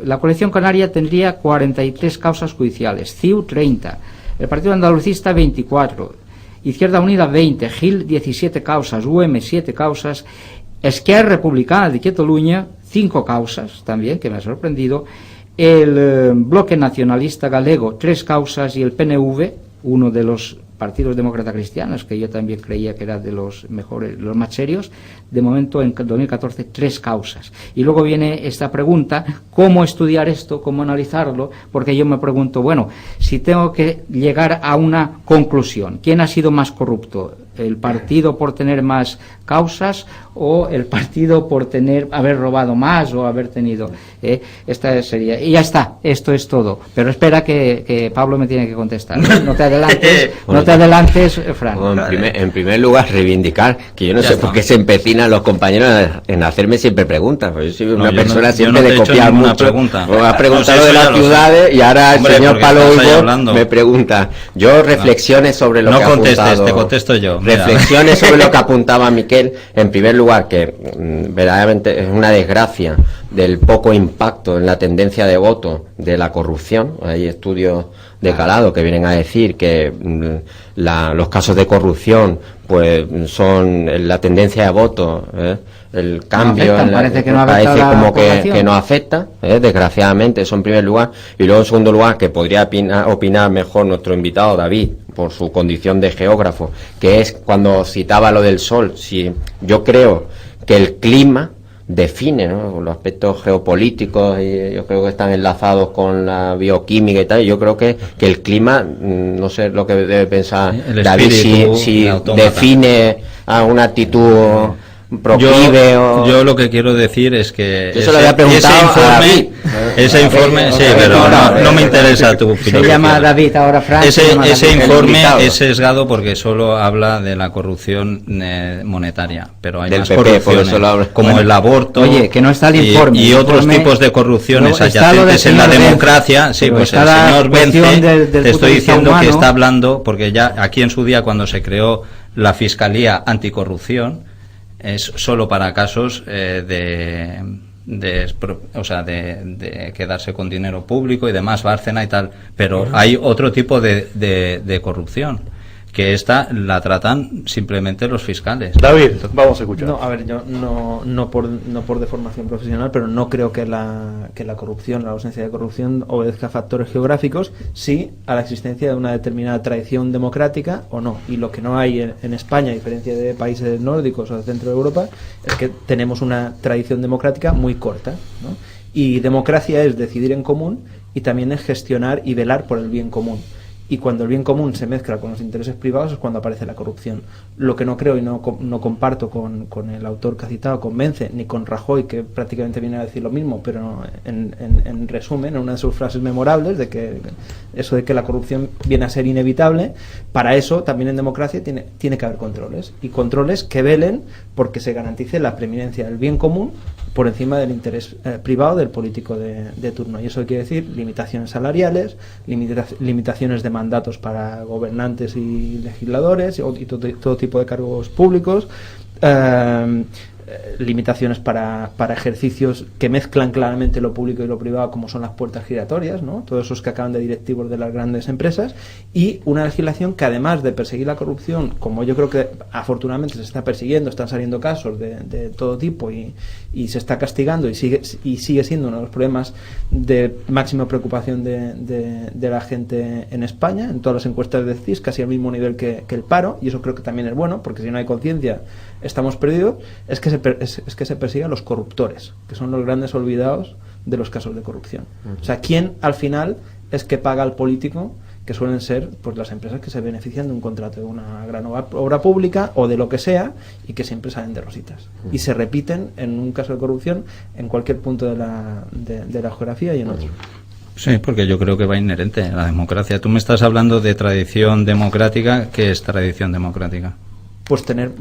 F: La coalición canaria tendría 43 causas judiciales, CiU 30, el Partido Andalucista 24, Izquierda Unida 20, Gil 17 causas, UM 7 causas, Esquerra Republicana de Cataluña 5 causas también, que me ha sorprendido, el Bloque Nacionalista Galego 3 causas, y el PNV, uno de los partidos demócratas cristianos, que yo también creía que era de los mejores, los más serios, de momento en 2014 3 causas. Y luego viene esta pregunta, ¿cómo estudiar esto? ¿Cómo analizarlo? Porque yo me pregunto, bueno, si tengo que llegar a una conclusión, ¿quién ha sido más corrupto? ¿El partido por tener más causas o el partido por haber robado más o haber tenido? Esta sería, y ya está, esto es todo. Pero espera que Pablo me tiene que contestar. No te adelantes, Fran.
D: Bueno, en primer lugar, reivindicar que yo no sé por qué se empecinan los compañeros en hacerme siempre preguntas. Pues yo soy una persona siempre de copiar mucho.
C: Pregunta.
D: Me has preguntado de las ciudades y ahora el señor Palo me pregunta. Yo reflexiones sobre lo que ha apuntado.
C: No contestes, te contesto yo.
D: Reflexiones sobre lo que apuntaba Miquel. En primer lugar, que verdaderamente es una desgracia del poco impacto en la tendencia de voto de la corrupción. Hay estudios de calado, que vienen a decir que los casos de corrupción pues son la tendencia de voto, el cambio
F: afectan, parece que no afecta
D: parece
F: a la
D: como
F: población.
D: que no afecta, desgraciadamente, eso en primer lugar. Y luego en segundo lugar, que podría opinar mejor nuestro invitado David, por su condición de geógrafo, que es cuando citaba lo del sol. Si yo creo que el clima define, ¿no?, los aspectos geopolíticos, y yo creo que están enlazados con la bioquímica y tal. Y yo creo que el clima, no sé lo que debe pensar
C: El
D: David,
C: espíritu,
D: si
C: el autómata.
D: define a una actitud proclive o...
C: Yo lo que quiero decir es que
D: Yo se lo había preguntado a David.
C: ese informe, sí, pero no me interesa tu opinión.
F: Se llama David, ahora Fran. se llama
C: Ese
F: David.
C: informe
D: invitado.
C: es sesgado porque solo habla de la corrupción monetaria, pero hay
D: Del
C: más
D: PP, por
C: corrupciones,
D: eso lo habla.
C: como
F: Bueno,
C: el aborto.
F: oye, que no está el informe.
C: y
F: El
C: otros
F: informe-
C: tipos de corrupciones
F: Luego está lo del
C: adyacentes en la
F: señor Vence,
C: democracia. Sí,
F: pero
C: pues
F: está
C: el
F: la
C: señor
F: cuestión
C: Vence,
F: del
C: te
F: punto
C: estoy
F: de vista
C: diciendo que
F: humano.
C: está hablando, porque ya aquí en su día cuando se creó la Fiscalía Anticorrupción, es solo para casos de quedarse con dinero público y demás, Bárcena y tal, pero hay otro tipo de corrupción, que esta la tratan simplemente los fiscales.
B: David, vamos a escuchar.
G: No, a ver, yo no por deformación profesional, pero no creo que la corrupción, la ausencia de corrupción obedezca a factores geográficos, sí a la existencia de una determinada tradición democrática o no. Y lo que no hay en España, a diferencia de países nórdicos o del centro de Europa, es que tenemos una tradición democrática muy corta, ¿no? Y democracia es decidir en común y también es gestionar y velar por el bien común. Y cuando el bien común se mezcla con los intereses privados es cuando aparece la corrupción. Lo que no creo y no comparto con el autor que ha citado, con Vence, ni con Rajoy, que prácticamente viene a decir lo mismo, pero en resumen, en una de sus frases memorables, de que eso de que la corrupción viene a ser inevitable, para eso también en democracia tiene que haber controles. Y controles que velen porque se garantice la preeminencia del bien común por encima del interés privado del político de turno. Y eso quiere decir limitaciones salariales, limitaciones de mandatos para gobernantes y legisladores y todo tipo de cargos públicos, limitaciones para ejercicios que mezclan claramente lo público y lo privado, como son las puertas giratorias, ¿no? Todos esos que acaban de directivos de las grandes empresas, y una legislación que, además de perseguir la corrupción, como yo creo que afortunadamente se está persiguiendo, están saliendo casos de todo tipo y se está castigando y sigue siendo uno de los problemas de máxima preocupación de la gente en España. En todas las encuestas de CIS casi al mismo nivel que el paro, y eso creo que también es bueno, porque si no hay conciencia estamos perdidos. Es que se persiga a los corruptores, que son los grandes olvidados de los casos de corrupción. O sea, ¿quién al final es que paga al político? Que suelen ser pues las empresas que se benefician de un contrato de una gran obra pública o de lo que sea, y que siempre salen de rositas y se repiten en un caso de corrupción en cualquier punto de la geografía y en otro.
C: Sí, porque yo creo que va inherente a la democracia. Tú me estás hablando de tradición democrática. ¿Qué es tradición democrática?
G: Pues tener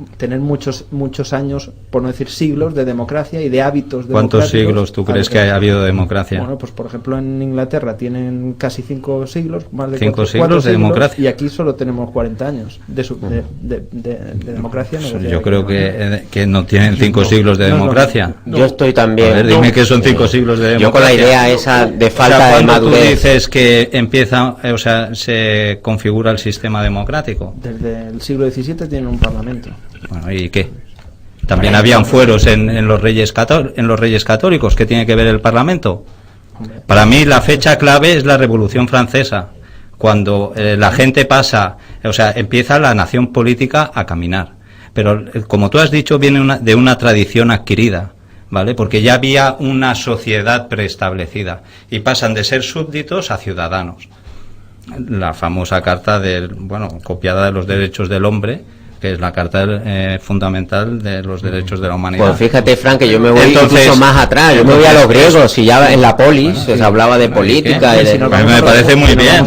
G: muchos años, por no decir siglos, de democracia y de hábitos democráticos.
C: ¿Cuántos siglos tú crees que ha habido democracia?
G: Bueno, pues por ejemplo en Inglaterra tienen casi 5 siglos, más de
C: 5
G: 4
C: siglos de democracia.
G: y aquí solo tenemos 40 años de democracia.
C: Yo creo que no tienen 5 siglos de
G: no es lo
C: democracia.
D: Yo estoy también...
C: A ver, dime que son 5 siglos de democracia.
D: Yo con la idea esa de falta de
C: ¿cuándo
D: madurez...
C: tú dices que empieza, se configura el sistema democrático?
G: Desde el siglo XVII tienen un parlamento.
C: Bueno, ¿y qué? También habían fueros en los reyes católicos. ¿Qué tiene que ver el Parlamento? Para mí la fecha clave es la Revolución Francesa, cuando la gente pasa, empieza la nación política a caminar. Pero como tú has dicho, viene de una tradición adquirida, ¿vale? Porque ya había una sociedad preestablecida y pasan de ser súbditos a ciudadanos. La famosa carta copiada de los derechos del hombre, que es la carta fundamental de los derechos de la humanidad.
D: Pues fíjate, Frank, que yo me voy incluso más atrás, yo me voy a los griegos, y ya en la polis se hablaba de política.
C: Me parece muy bien.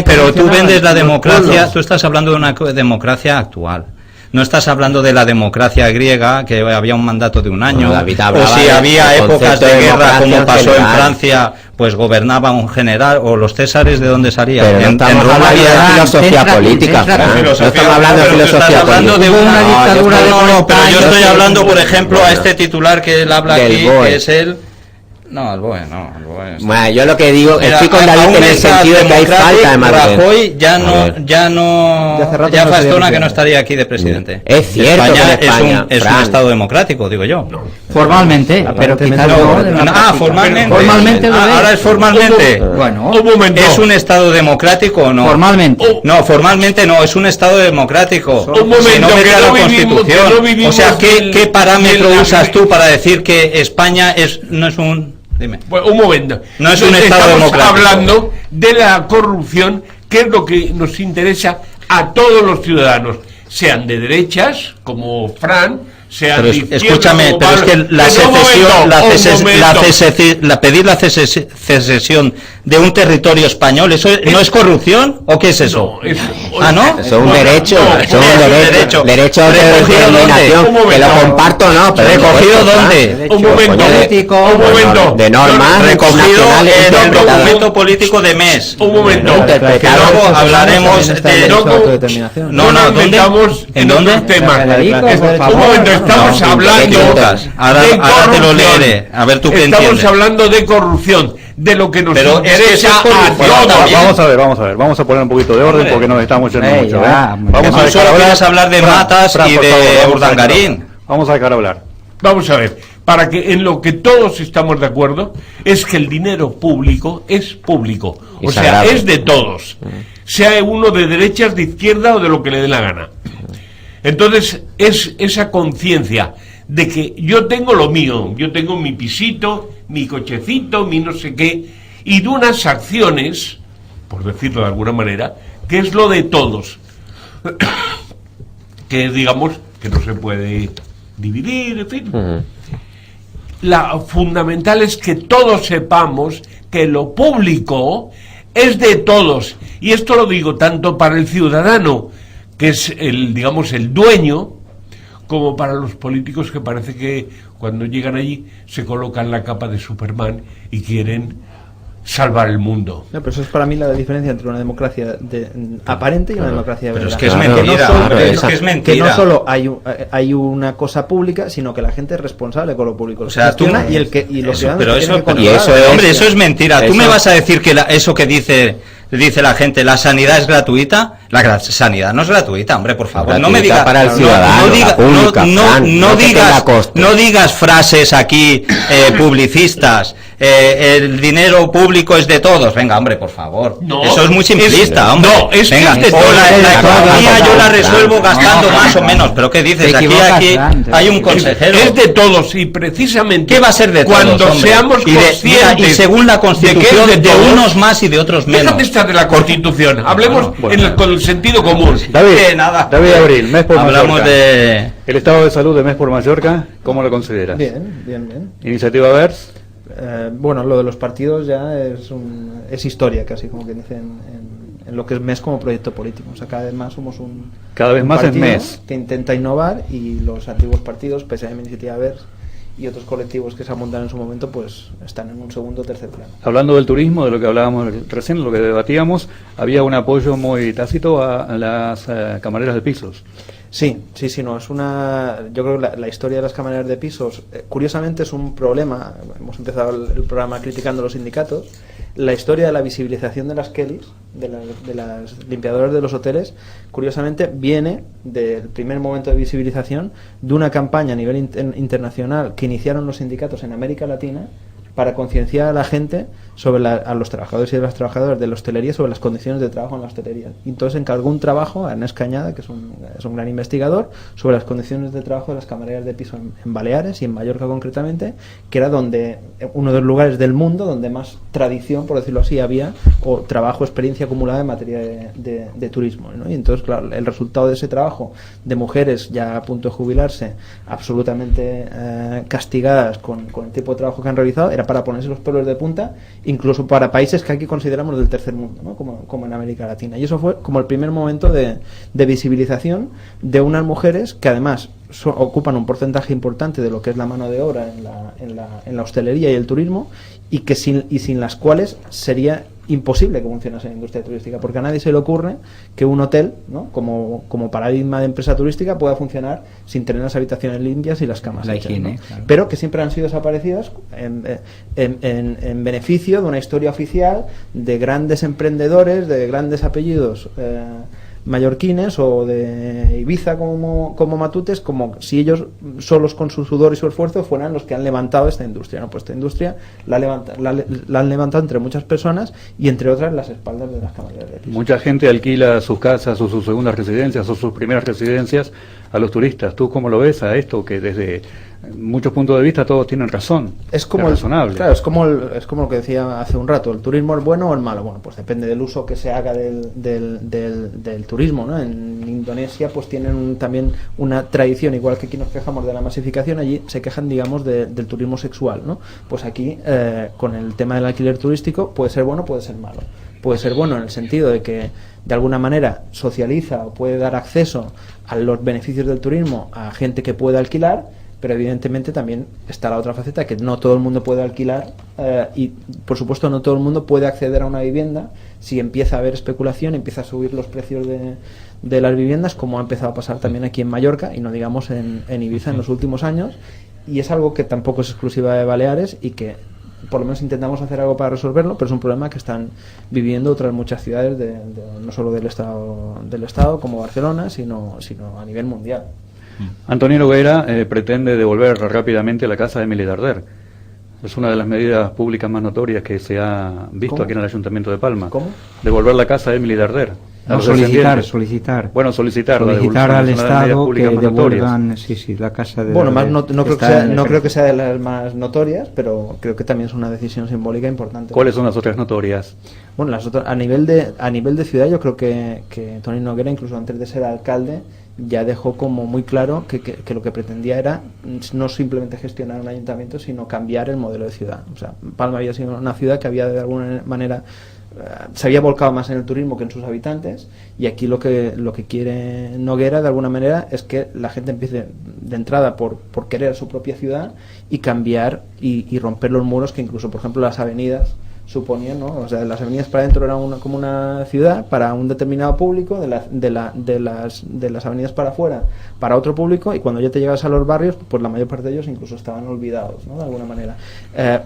C: Pero tú vendes la democracia, tú estás hablando de una democracia actual. No estás hablando de la democracia griega, que había un mandato de un año, o si había épocas de guerra, como pasó en Francia, pues gobernaba un general, o los césares, ¿de dónde salían?
D: Pero no estamos hablando de filosofía política, no estamos hablando de filosofía política.
C: No, pero yo estoy hablando, por ejemplo, a este titular que él habla aquí, que es No, al BOE.
D: Bueno, yo lo que digo,
C: Mira,
D: estoy con David en el sentido de que hay falta de madurez.
C: Rajoy ya
G: hace rato
C: ya
G: no
C: Fastona
G: sería
C: que no estaría aquí de presidente.
D: Es cierto
C: España,
D: que en España,
C: es un
D: Fran,
C: estado democrático, digo yo.
F: Formalmente, pero quizás no.
C: Formalmente.
F: Formalmente lo es.
C: Ahora es formalmente.
F: Bueno,
E: Un momento.
C: ¿Es un estado democrático o no?
F: formalmente.
C: No, formalmente no, es un estado democrático.
E: Un momento,
C: Si no
E: que
C: mete
E: no
C: la
E: vivimos-
C: Constitución.
E: que no vivimos
C: O sea,
E: del-
C: ¿qué parámetro
E: de la-
C: usas tú para decir que España no es un... Dime.
E: Pues, un momento.
C: No es un Estado
E: Estamos
C: democrático.
E: hablando de la corrupción, que es lo que nos interesa a todos los ciudadanos, sean de derechas, como Fran, sean
C: Pero
E: de izquierda,
C: escúchame,
E: como
C: pero es
E: Pablo.
C: que la
E: Pues, un
C: secesión,
E: momento.
C: pedir la secesión de un territorio español, ¿eso no es corrupción o qué es eso?
E: No, es-
C: ¿no?
D: Eso es un derecho,
E: no,
D: eso es
C: es
D: un
C: un
D: derecho,
C: derecho.
D: derecho de
C: ¿Recogido dónde?
D: determinación,
E: Un momento.
D: que lo comparto no, pero
C: ¿Recogido
D: derecho,
C: dónde?
E: Un momento,
F: político,
E: un momento.
D: de normas
C: Recogido
D: nacionales
C: en el
D: interpretadas.
C: documento político de MES.
E: Un momento.
D: Interpretado.
C: Luego hablaremos
G: También está el
C: de...
G: derecho a
E: no,
G: autodeterminación.
C: No,
E: nos
C: ¿dónde?
E: metamos
C: ¿En
E: en
C: dónde?
E: otros temas.
F: Federico, por
E: Un
F: favor.
E: momento, estamos
C: No,
E: hablando
C: te equivocas. Ahora te lo
E: corrupción.
C: leeré, a ver tú qué
E: Estamos
C: entiendes.
E: hablando de corrupción, de lo que nos
C: Pero es que
E: interesa
C: eso es corrupción
E: a
B: Bueno,
E: todos.
C: también.
B: vamos a poner un poquito de orden
C: Hombre.
B: porque nos estamos yendo
F: Ey,
B: mucho.
F: ya,
B: Vamos
C: Tú
B: a dejar
C: solo quieres hablar de matas y
B: por
C: de
B: favor, vamos a
C: Urdangarín.
B: dejar- Vamos a dejar hablar.
E: Vamos a ver, para que en lo que todos estamos de acuerdo es que el dinero público es público,
D: Y
E: o sea,
D: sagrado.
E: es de todos, sea uno de derechas, de izquierda o de lo que le dé la gana. Entonces, es esa conciencia de que yo tengo lo mío, yo tengo mi pisito, mi cochecito, mi no sé qué, y de unas acciones, por decirlo de alguna manera, que es lo de todos, que digamos que no se puede dividir, en fin.
D: Ujú.
E: La fundamental es que todos sepamos que lo público es de todos, y esto lo digo tanto para el ciudadano, que es el, digamos, el dueño, como para los políticos, que parece que cuando llegan allí se colocan la capa de Superman y quieren salvar el mundo.
G: No, pero eso es para mí la diferencia entre una democracia aparente y una democracia de
C: Pero es
G: verdad.
C: que es
D: Claro,
C: mentira,
D: claro,
C: hombre, es
D: esa-
C: que es
G: Que
C: mentira.
G: no solo hay una cosa pública, sino que la gente es responsable con lo público.
C: O sea, tú-
G: Gestiona y los
C: Eso,
G: ciudadanos
C: pero
G: tienen
C: eso,
G: que
D: y eso
G: controlar.
C: hombre, eso es mentira. ¿Tú me
D: eso-
C: vas a decir que eso que dice la gente, la sanidad es gratuita? Sanidad no es gratuita, hombre, por favor. No me
D: Gratuita
C: digas
D: para el ciudadano, la pública, Fran, no que tenga coste.
C: no digas frases aquí publicistas. El dinero público es de todos. Venga, hombre, por favor.
E: No,
C: Eso es muy simplista, hombre.
E: no, es que
C: Venga,
E: es de
C: o
E: todos.
C: la economía yo la
D: Fran,
C: resuelvo
D: Fran.
C: gastando
F: No,
C: más o
F: no,
C: menos. ¿Pero qué dices?
F: Te
C: Aquí
F: equivocas, Fran,
C: hay un consejero.
E: Es de todos, y precisamente
C: ¿Qué va a ser de todos,
E: cuando
C: hombre?
E: seamos
C: y
E: conscientes
C: y según la
E: de que es
C: Constitución de,
E: todos,
C: unos más y de otros menos.
E: déjate estar de la Constitución, hablemos
B: Bueno.
E: con el sentido común.
B: David,
C: Nada.
B: David Abril, mes por
C: Hablamos
B: Mallorca.
C: de...
B: El estado de salud de mes por Mallorca, ¿cómo lo consideras?
G: Bien, bien, bien.
B: Iniciativa VERS,
G: Bueno, lo de los partidos ya es historia, casi como que dicen en lo que es MES como proyecto político. O sea, cada vez más somos un
B: Cada vez
G: un
B: más es
G: partido
B: MES.
G: que intenta innovar, y los antiguos partidos, PSM, Iniciativa VERS y otros colectivos que se amontan en su momento, pues están en un segundo o tercer plano.
B: hablando del turismo, de lo que hablábamos recién, lo que debatíamos, había un apoyo muy tácito a las camareras de pisos.
G: Sí, no, es una... Yo creo que la historia de las camareras de pisos, curiosamente, es un problema. Hemos empezado el programa criticando los sindicatos. La historia de la visibilización de las Kellys, de las limpiadoras de los hoteles, curiosamente viene del primer momento de visibilización de una campaña a nivel internacional que iniciaron los sindicatos en América Latina para concienciar a la gente sobre a los trabajadores y las trabajadoras de la hostelería sobre las condiciones de trabajo en la hostelería. Y entonces encargó un trabajo a Ernest Cañada, que es un gran investigador, sobre las condiciones de trabajo de las camareras de piso en Baleares y en Mallorca concretamente, que era uno de los lugares del mundo donde más tradición, por decirlo así, había, o trabajo, experiencia acumulada en materia de turismo, ¿no? Y entonces, claro, el resultado de ese trabajo de mujeres ya a punto de jubilarse, absolutamente castigadas con el tipo de trabajo que han realizado, era para ponerse los pelos de punta, incluso para países que aquí consideramos del tercer mundo, ¿no? como en América Latina. Y eso fue como el primer momento de visibilización de unas mujeres que además ocupan un porcentaje importante de lo que es la mano de obra en la hostelería y el turismo, y sin las cuales sería imposible que funcionase la industria turística, porque a nadie se le ocurre que un hotel, ¿no?, como paradigma de empresa turística pueda funcionar sin tener las habitaciones limpias y las camas
F: la
G: hechas,
F: higiene,
G: ¿no?
F: claro.
G: Pero que siempre han sido desaparecidas en beneficio de una historia oficial de grandes emprendedores, de grandes apellidos mallorquines o de Ibiza como Matutes, como si ellos solos con su sudor y su esfuerzo fueran los que han levantado esta industria, ¿no? Pues esta industria la han levantado entre muchas personas y entre otras las espaldas de las camareras de piso.
B: Mucha gente alquila sus casas o sus segundas residencias o sus primeras residencias a los turistas. ¿Tú cómo lo ves a esto? Que desde muchos puntos de vista todos tienen razón.
G: Es como
B: razonable.
G: Claro, es como lo que decía hace un rato. ¿El turismo es bueno o es malo? Bueno, pues depende del uso que se haga del turismo, ¿no? En Indonesia pues tienen también una tradición, igual que aquí nos quejamos de la masificación, allí se quejan, digamos, del turismo sexual, ¿no? Pues aquí con el tema del alquiler turístico puede ser bueno, puede ser malo. Puede ser bueno en el sentido de que de alguna manera socializa o puede dar acceso a los beneficios del turismo a gente que puede alquilar, pero evidentemente también está la otra faceta, que no todo el mundo puede alquilar y por supuesto no todo el mundo puede acceder a una vivienda si empieza a haber especulación, empieza a subir los precios de las viviendas, como ha empezado a pasar también aquí en Mallorca y no digamos en Ibiza en los últimos años, y es algo que tampoco es exclusiva de Baleares y que por lo menos intentamos hacer algo para resolverlo, pero es un problema que están viviendo otras muchas ciudades no solo del estado como Barcelona, sino a nivel mundial.
B: Antonio Nogueira pretende devolver rápidamente la casa de Emili Darder. Es una de las medidas públicas más notorias que se ha visto
G: ¿Cómo?
B: aquí en el Ayuntamiento de Palma.
G: ¿Cómo?
B: Devolver la casa de Emili Darder. A
F: No,
B: los
F: solicitar.
B: Bueno, solicitar la
F: Solicitar
B: devolución,
F: al
B: es una de las medidas
F: Estado que
B: públicas más notorias.
F: devuelvan la casa de...
G: Bueno, no creo que
F: está
G: sea,
F: en el
G: no creo que sea de las más notorias, pero creo que también es una decisión simbólica importante.
B: ¿Cuáles son las otras notorias?
G: Bueno, las otras, a nivel de ciudad, yo creo que Toni Noguera, incluso antes de ser alcalde, ya dejó como muy claro que lo que pretendía era no simplemente gestionar un ayuntamiento, sino cambiar el modelo de ciudad. O sea, Palma había sido una ciudad que había de alguna manera se había volcado más en el turismo que en sus habitantes, y aquí lo que quiere Noguera de alguna manera es que la gente empiece de entrada por querer su propia ciudad y cambiar y romper los muros que incluso, por ejemplo, las avenidas suponían, ¿no? O sea, las avenidas para adentro eran como una ciudad para un determinado público, de las avenidas para afuera para otro público, y cuando ya te llegas a los barrios, pues la mayor parte de ellos incluso estaban olvidados, ¿no? De alguna manera.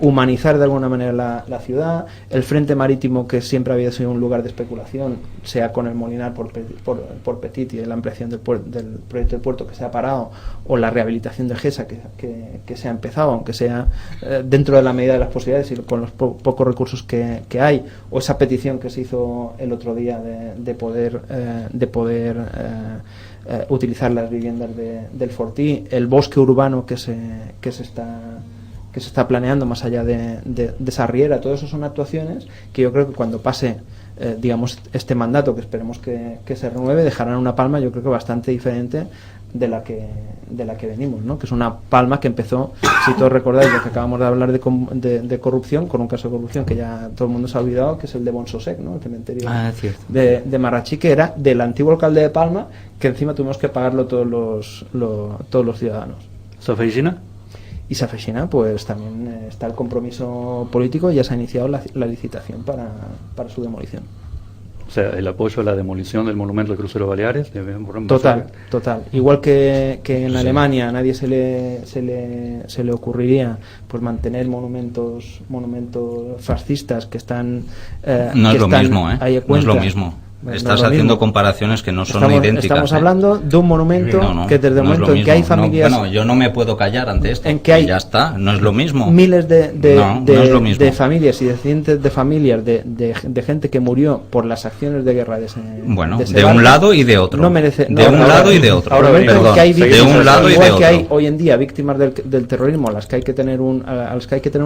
G: Humanizar de alguna manera la ciudad, el frente marítimo, que siempre había sido un lugar de especulación, sea con el Molinar por Petit y la ampliación del proyecto de puerto que se ha parado, o la rehabilitación de Gesa que se ha empezado, aunque sea dentro de la medida de las posibilidades y con los pocos recursos que hay, o esa petición que se hizo el otro día de poder utilizar las viviendas del Fortí, el bosque urbano que se está planeando más allá de esa riera. Todo eso son actuaciones que yo creo que cuando pase digamos este mandato, que esperemos que se renueve, dejarán una Palma, yo creo que bastante diferente de la que venimos, ¿no? Que es una Palma que empezó, si todos recordáis lo que acabamos de hablar de corrupción, con un caso de corrupción que ya todo el mundo se ha olvidado, que es el de Bonsosec, ¿no? El cementerio de Marrachí, que era del antiguo alcalde de Palma, que encima tuvimos que pagarlo todos los ciudadanos.
B: ¿Safeixina?
G: Y Safeixina, pues también está el compromiso político y ya se ha iniciado la licitación para su demolición.
B: O sea, el apoyo a la demolición del monumento de Crucero Baleares.
G: Total. Igual que en Alemania a nadie se le ocurriría pues mantener monumentos fascistas que están
C: no es lo mismo,
G: ahí a
C: no es lo
G: cuenta.
C: mismo.
G: Bueno,
C: Estás
G: no
C: haciendo comparaciones que no son idénticas.
G: Estamos hablando de un monumento que desde el momento en que hay familias...
C: Bueno, yo no me puedo callar ante esto.
G: En que hay
C: ya está, no es lo mismo.
G: Miles
C: no es lo mismo.
G: de familias y descendientes de familias de gente que murió por las acciones de guerra de ese
C: Bueno,
G: de ese
C: de
G: barrio,
C: un lado y de otro.
G: no merece,
C: de un lado y de otro.
G: Ahora,
C: Perdón,
G: que hay
C: de un lado y de
G: igual
C: otro.
G: que hay hoy en día víctimas del terrorismo a las que hay que tener un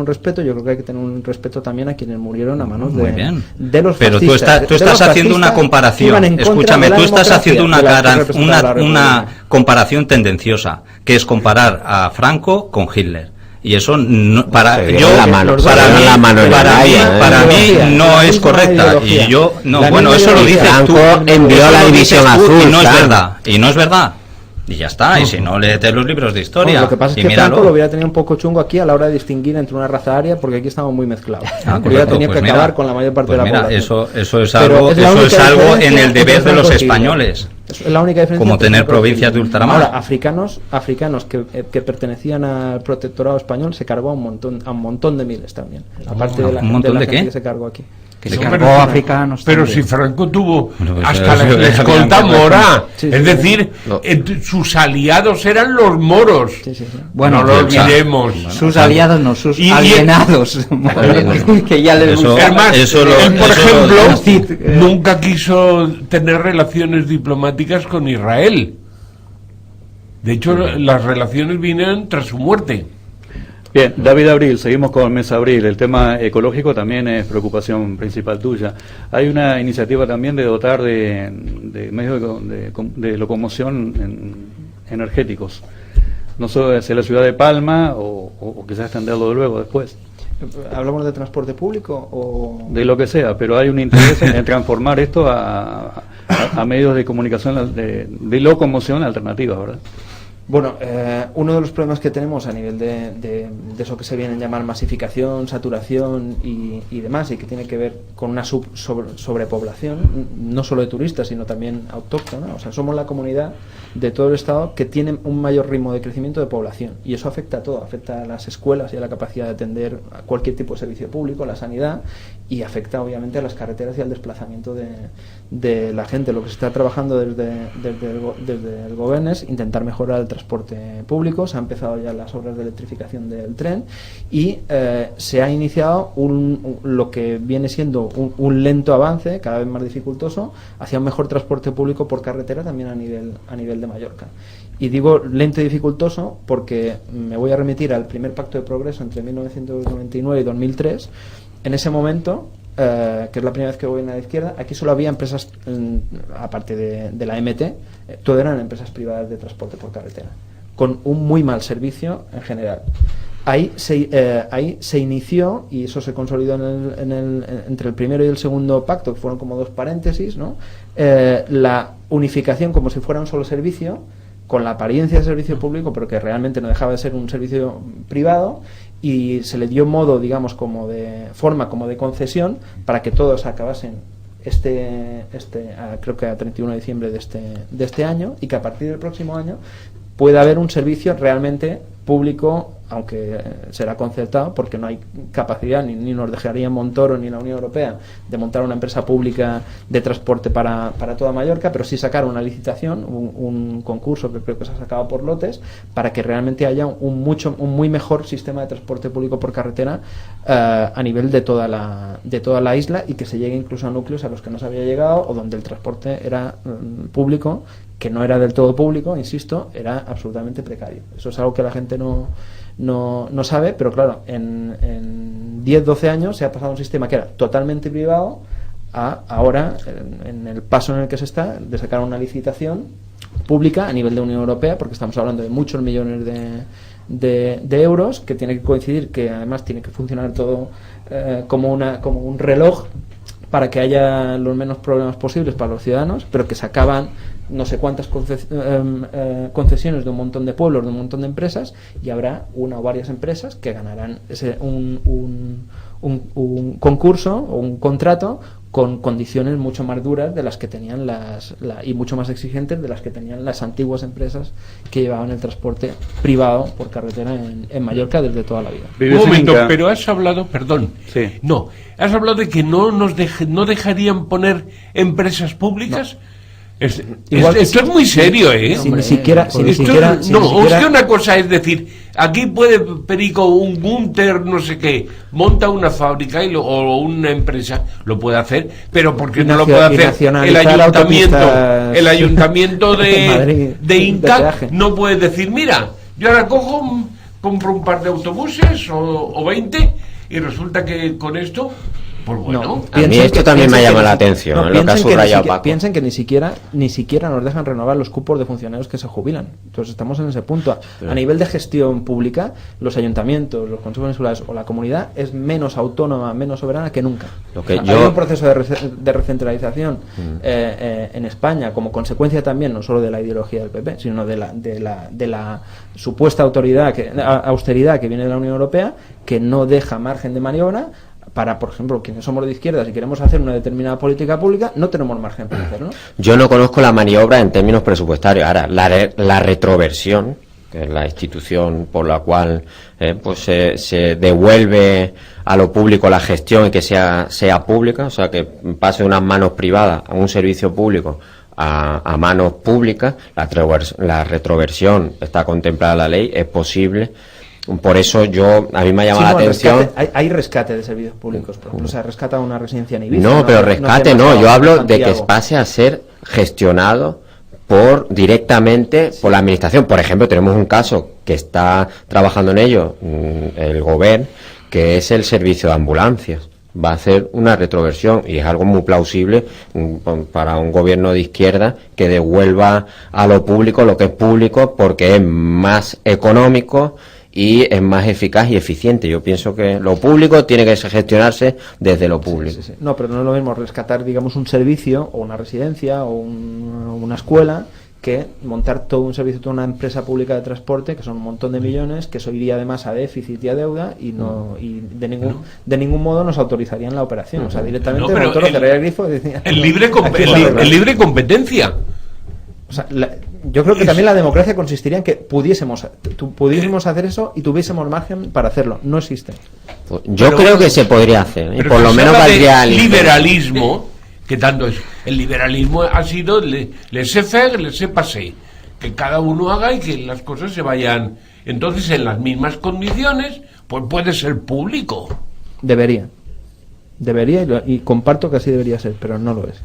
G: respeto, yo creo que hay que tener un respeto también a quienes murieron a manos
C: Muy bien.
G: de los
C: Pero
G: fascistas.
C: tú estás haciendo una comparación. Escúchame, tú estás haciendo una comparación tendenciosa, que es comparar a Franco con Hitler. Y eso para mí no es correcta. Y yo no, bueno, eso lo dices tú.
D: Franco envió la división azul.
C: Y no es verdad. Y ya está, y si no, léete los libros de historia.
G: Bueno, lo que pasa es
C: y
G: que
C: míralo.
G: Franco lo hubiera tenido un poco chungo aquí a la hora de distinguir entre una raza aria, porque aquí estamos muy mezclados.
C: Ah,
G: Hubiera
C: correcto,
G: tenido
C: pues
G: que
C: mira,
G: acabar con la mayor parte
C: pues
G: de la
C: mira,
G: población.
C: eso es
G: Pero
C: algo,
G: es la
C: eso
G: única
C: es algo en
G: diferencia
C: el deber
G: entre
C: de los
G: Franco y Hitler.
C: españoles.
G: Es la única diferencia
C: Como
G: entre
C: tener
G: Franco y
C: provincias de
G: Hitler.
C: ultramar.
G: Ahora, africanos que pertenecían al protectorado español se cargó a un montón de miles también. Aparte de la,
C: ¿Un montón de
G: gente
C: qué?
G: que se cargó aquí.
F: Que
E: No,
F: se
E: pero
F: cargó
E: si-
F: africanos
E: Pero
F: también.
E: si Franco tuvo
C: Bueno, pues
E: hasta
C: eso
E: la
C: es
E: escolta
C: habían
E: mora,
G: Sí,
E: es
G: sí,
E: decir,
D: no.
E: sus aliados eran los moros.
G: Sí, sí, sí.
F: Bueno,
E: no lo
C: o sea,
E: olvidemos.
F: Sus aliados no, sus
E: Y-
F: alienados. Que ya les
C: Eso-
F: gusta.
E: Es más,
C: eso lo-
E: él, por
C: eso
E: ejemplo,
C: lo-
F: los Cid,
E: nunca quiso tener relaciones diplomáticas con Israel. De hecho, las relaciones vinieron tras su muerte.
B: Bien, David Abril, seguimos con Mesa Abril. El tema ecológico también es preocupación principal tuya. Hay una iniciativa también de dotar de medios de locomoción energéticos. No sé si en la ciudad de Palma o quizás extenderlo luego después,
G: ¿Hablamos de transporte público o...?
B: de lo que sea, pero hay un interés en transformar esto a medios de comunicación, de locomoción alternativa, ¿verdad?
G: Bueno, uno de los problemas que tenemos a nivel de eso que se viene a llamar masificación, saturación y demás, y que tiene que ver con una sobrepoblación, no solo de turistas, sino también autóctona. O sea, somos la comunidad de todo el Estado que tiene un mayor ritmo de crecimiento de población. Y eso afecta a todo, afecta a las escuelas y a la capacidad de atender a cualquier tipo de servicio público, a la sanidad, y afecta obviamente a las carreteras y al desplazamiento de la gente. Lo que se está trabajando desde el gobierno es intentar mejorar el transporte público. Se han empezado ya las obras de electrificación del tren y se ha iniciado lo que viene siendo un lento avance, cada vez más dificultoso, hacia un mejor transporte público por carretera también a nivel de Mallorca. Y digo lento y dificultoso porque me voy a remitir al primer pacto de progreso entre 1999 y 2003. En ese momento, que es la primera vez que voy en la izquierda, aquí solo había empresas, aparte de la MT, todo eran empresas privadas de transporte por carretera, con un muy mal servicio en general. Ahí se inició, y eso se consolidó entre el primero y el segundo pacto, que fueron como dos paréntesis, ¿no? La unificación como si fuera un solo servicio, con la apariencia de servicio público, pero que realmente no dejaba de ser un servicio privado, y se le dio modo, digamos, como de concesión para que todos acabasen creo que a 31 de diciembre de este año, y que a partir del próximo año pueda haber un servicio realmente público, aunque será concertado, porque no hay capacidad, ni nos dejaría Montoro ni la Unión Europea de montar una empresa pública de transporte para toda Mallorca, pero sí sacar una licitación, un concurso que creo que se ha sacado por lotes, para que realmente haya un muy mejor sistema de transporte público por carretera a nivel de toda la isla, y que se llegue incluso a núcleos a los que no se había llegado, o donde el transporte era público, que no era del todo público, insisto, era absolutamente precario. Eso es algo que la gente no sabe, pero claro, en 10-12 años se ha pasado a un sistema que era totalmente privado a ahora, en el paso en el que se está, de sacar una licitación pública a nivel de Unión Europea, porque estamos hablando de muchos millones de euros, que tiene que coincidir, que además tiene que funcionar todo como un reloj, para que haya los menos problemas posibles para los ciudadanos, pero que se acaban no sé cuántas concesiones de un montón de pueblos, de un montón de empresas, y habrá una o varias empresas que ganarán un concurso o un contrato con condiciones mucho más duras de las que tenían y mucho más exigentes de las que tenían las antiguas empresas que llevaban el transporte privado por carretera en Mallorca desde toda la vida.
E: Un momento, pero has hablado, perdón,
B: Sí.
E: no, has hablado de que no dejarían poner empresas públicas.
G: Igual que
E: Esto es muy serio, ¿eh?
G: Si ni siquiera,
E: Es que una cosa es decir, aquí puede Perico, un Gunter, no sé qué, monta una fábrica o una empresa, lo puede hacer, pero porque no lo puede hacer el ayuntamiento de
G: Madrid,
E: de Inca,
G: de peaje.
E: no puede decir, mira, yo ahora compro un par de autobuses o 20, y resulta que con esto Pues bueno.
G: No,
D: A mí esto también me llama la atención, lo que ha
G: piensen
D: subrayado
G: ni
D: Paco.
G: piensen que ni siquiera nos dejan renovar los cupos de funcionarios que se jubilan. Entonces estamos en ese punto. A nivel de gestión pública, los ayuntamientos, los consejos insulares o la comunidad es menos autónoma, menos soberana que nunca.
D: Lo que
G: Hay un proceso de recentralización en España como consecuencia también no solo de la ideología del PP, sino de la supuesta austeridad que viene de la Unión Europea, que no deja margen de maniobra para, por ejemplo, quienes somos de izquierdas y queremos hacer una determinada política pública, no tenemos margen para hacerlo.
D: Yo no conozco la maniobra en términos presupuestarios. Ahora, la retroversión, que es la institución por la cual pues se devuelve a lo público la gestión y que sea pública, o sea, que pase de unas manos privadas a un servicio público a manos públicas, la retroversión está contemplada en la ley, es posible. Por eso a mí me llama la atención.
G: Hay rescate de servicios públicos, por ejemplo, o sea, rescata una residencia en Ibiza.
D: No, pero rescate no, yo hablo de que pase a ser gestionado directamente por la administración. Por ejemplo, tenemos un caso que está trabajando en ello el gobierno, que es el servicio de ambulancias. Va a hacer una retroversión y es algo muy plausible para un gobierno de izquierda que devuelva a lo público lo que es público, porque es más económico y es más eficaz y eficiente. Yo pienso que lo público tiene que gestionarse desde lo público.
G: Sí. No, pero no es lo mismo rescatar, digamos, un servicio o una residencia o una escuela que montar todo un servicio, toda una empresa pública de transporte, que son un montón de millones, que eso iría además a déficit y a deuda y de ningún modo nos autorizarían la operación. O sea, directamente
E: No, pero
G: el grifo y decía,
E: el libre competencia.
G: O sea, yo creo que también la democracia consistiría en que pudiésemos hacer eso y tuviésemos margen para hacerlo. No existe.
D: Yo creo que se podría hacer, y por lo menos valdría el
E: liberalismo, que tanto es. El liberalismo ha sido laissez-faire, laissez-passer, que cada uno haga y que las cosas se vayan. Entonces, en las mismas condiciones, pues puede ser público.
G: Debería y comparto que así debería ser, pero no lo es.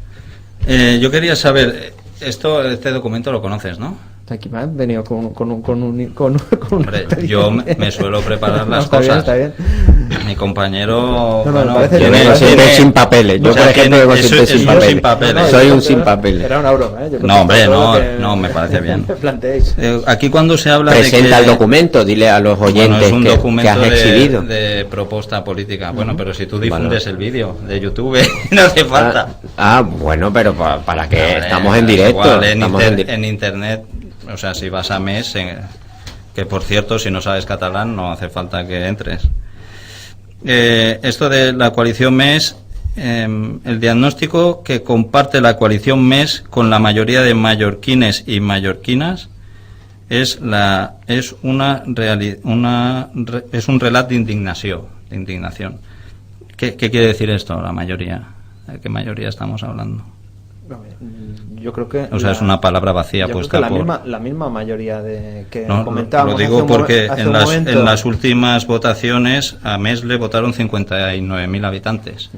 C: Yo quería saber, este documento lo conoces, ¿no?
G: Aquí me han venido con un
C: Hombre, yo me suelo preparar las cosas.
G: Está bien.
C: Mi compañero
D: siempre sin papeles. Yo, por ejemplo, debo siempre sin papeles. Soy un sin papeles.
G: Era una broma,
C: No, hombre, no, me parece bien.
G: Planteéis.
C: Aquí cuando se habla
D: presenta
C: de
D: el documento, dile a los oyentes
C: es un
D: que
C: documento
D: has exhibido.
C: de propuesta política. Bueno, pero si tú difundes el vídeo de YouTube, no hace falta.
D: Bueno, pero para que estamos en
C: es
D: directo.
C: Igual, en internet, o sea, si vas a MES, que por cierto, si no sabes catalán, no hace falta que entres. Esto de la coalición MES, el diagnóstico que comparte la coalición MES con la mayoría de mallorquines y mallorquinas es un relato de indignación. ¿Qué quiere decir esto, la mayoría? ¿De qué mayoría estamos hablando?
G: Yo creo que
C: es una palabra vacía puesta por
G: la misma mayoría que
C: no,
G: comentábamos.
C: Lo digo porque en las últimas votaciones a MES le votaron 59.000 habitantes,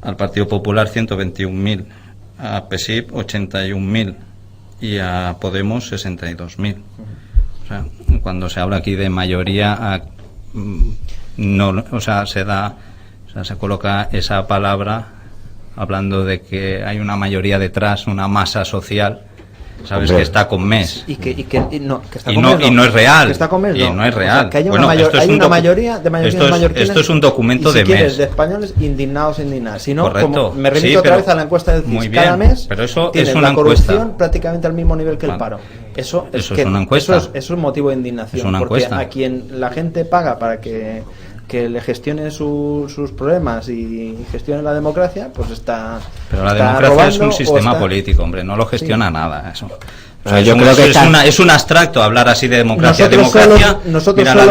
C: al Partido Popular 121.000, a PSIP 81.000 y a Podemos 62.000. O sea, cuando se habla aquí de mayoría, se coloca esa palabra hablando de que hay una mayoría detrás, una masa social, sabes, hombre, que está con MES
G: y no
C: es real,
G: que está con MES,
C: y no es real.
G: O sea, que hay una mayoría de mallorquines,
C: esto es un documento
G: y si
C: de
G: quieres,
C: MES
G: de españoles indignados, si no,
C: correcto,
G: como me remito otra vez a la encuesta del CIS, cada mes
C: pero eso
G: tienes
C: es una
G: la corrupción
C: encuesta
G: prácticamente al mismo nivel que el paro. Eso es una encuesta. Eso es un motivo de indignación, porque a quien la gente paga para que le gestione sus problemas y gestione la democracia, pues está.
C: Pero la democracia es un sistema político, hombre, no lo gestiona nada eso. O sea,
D: yo creo que
C: es un abstracto hablar así de democracia. Mira, la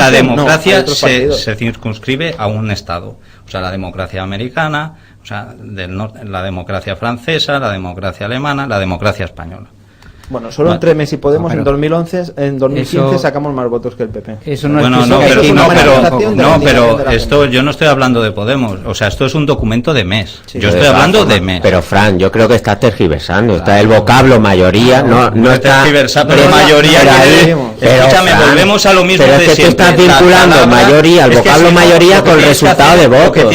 C: democracia se circunscribe a un Estado. O sea, la democracia americana, o sea, del norte, la democracia francesa, la democracia alemana, la democracia española.
G: Bueno, solo entre Més y Podemos en 2015 sacamos más votos que el PP.
F: Eso no
C: bueno,
F: es
C: pero esto yo no estoy hablando de Podemos, o sea, esto es un documento de Més.
G: Sí,
C: yo estoy hablando de Més.
D: Pero Fran, yo creo que estás tergiversando, está el vocablo mayoría, no está
C: pero mayoría escúchame,
D: Fran,
C: volvemos a lo mismo
D: pero
C: de
D: es que
C: siempre.
D: tú estás vinculando mayoría, el vocablo mayoría con el resultado de votos.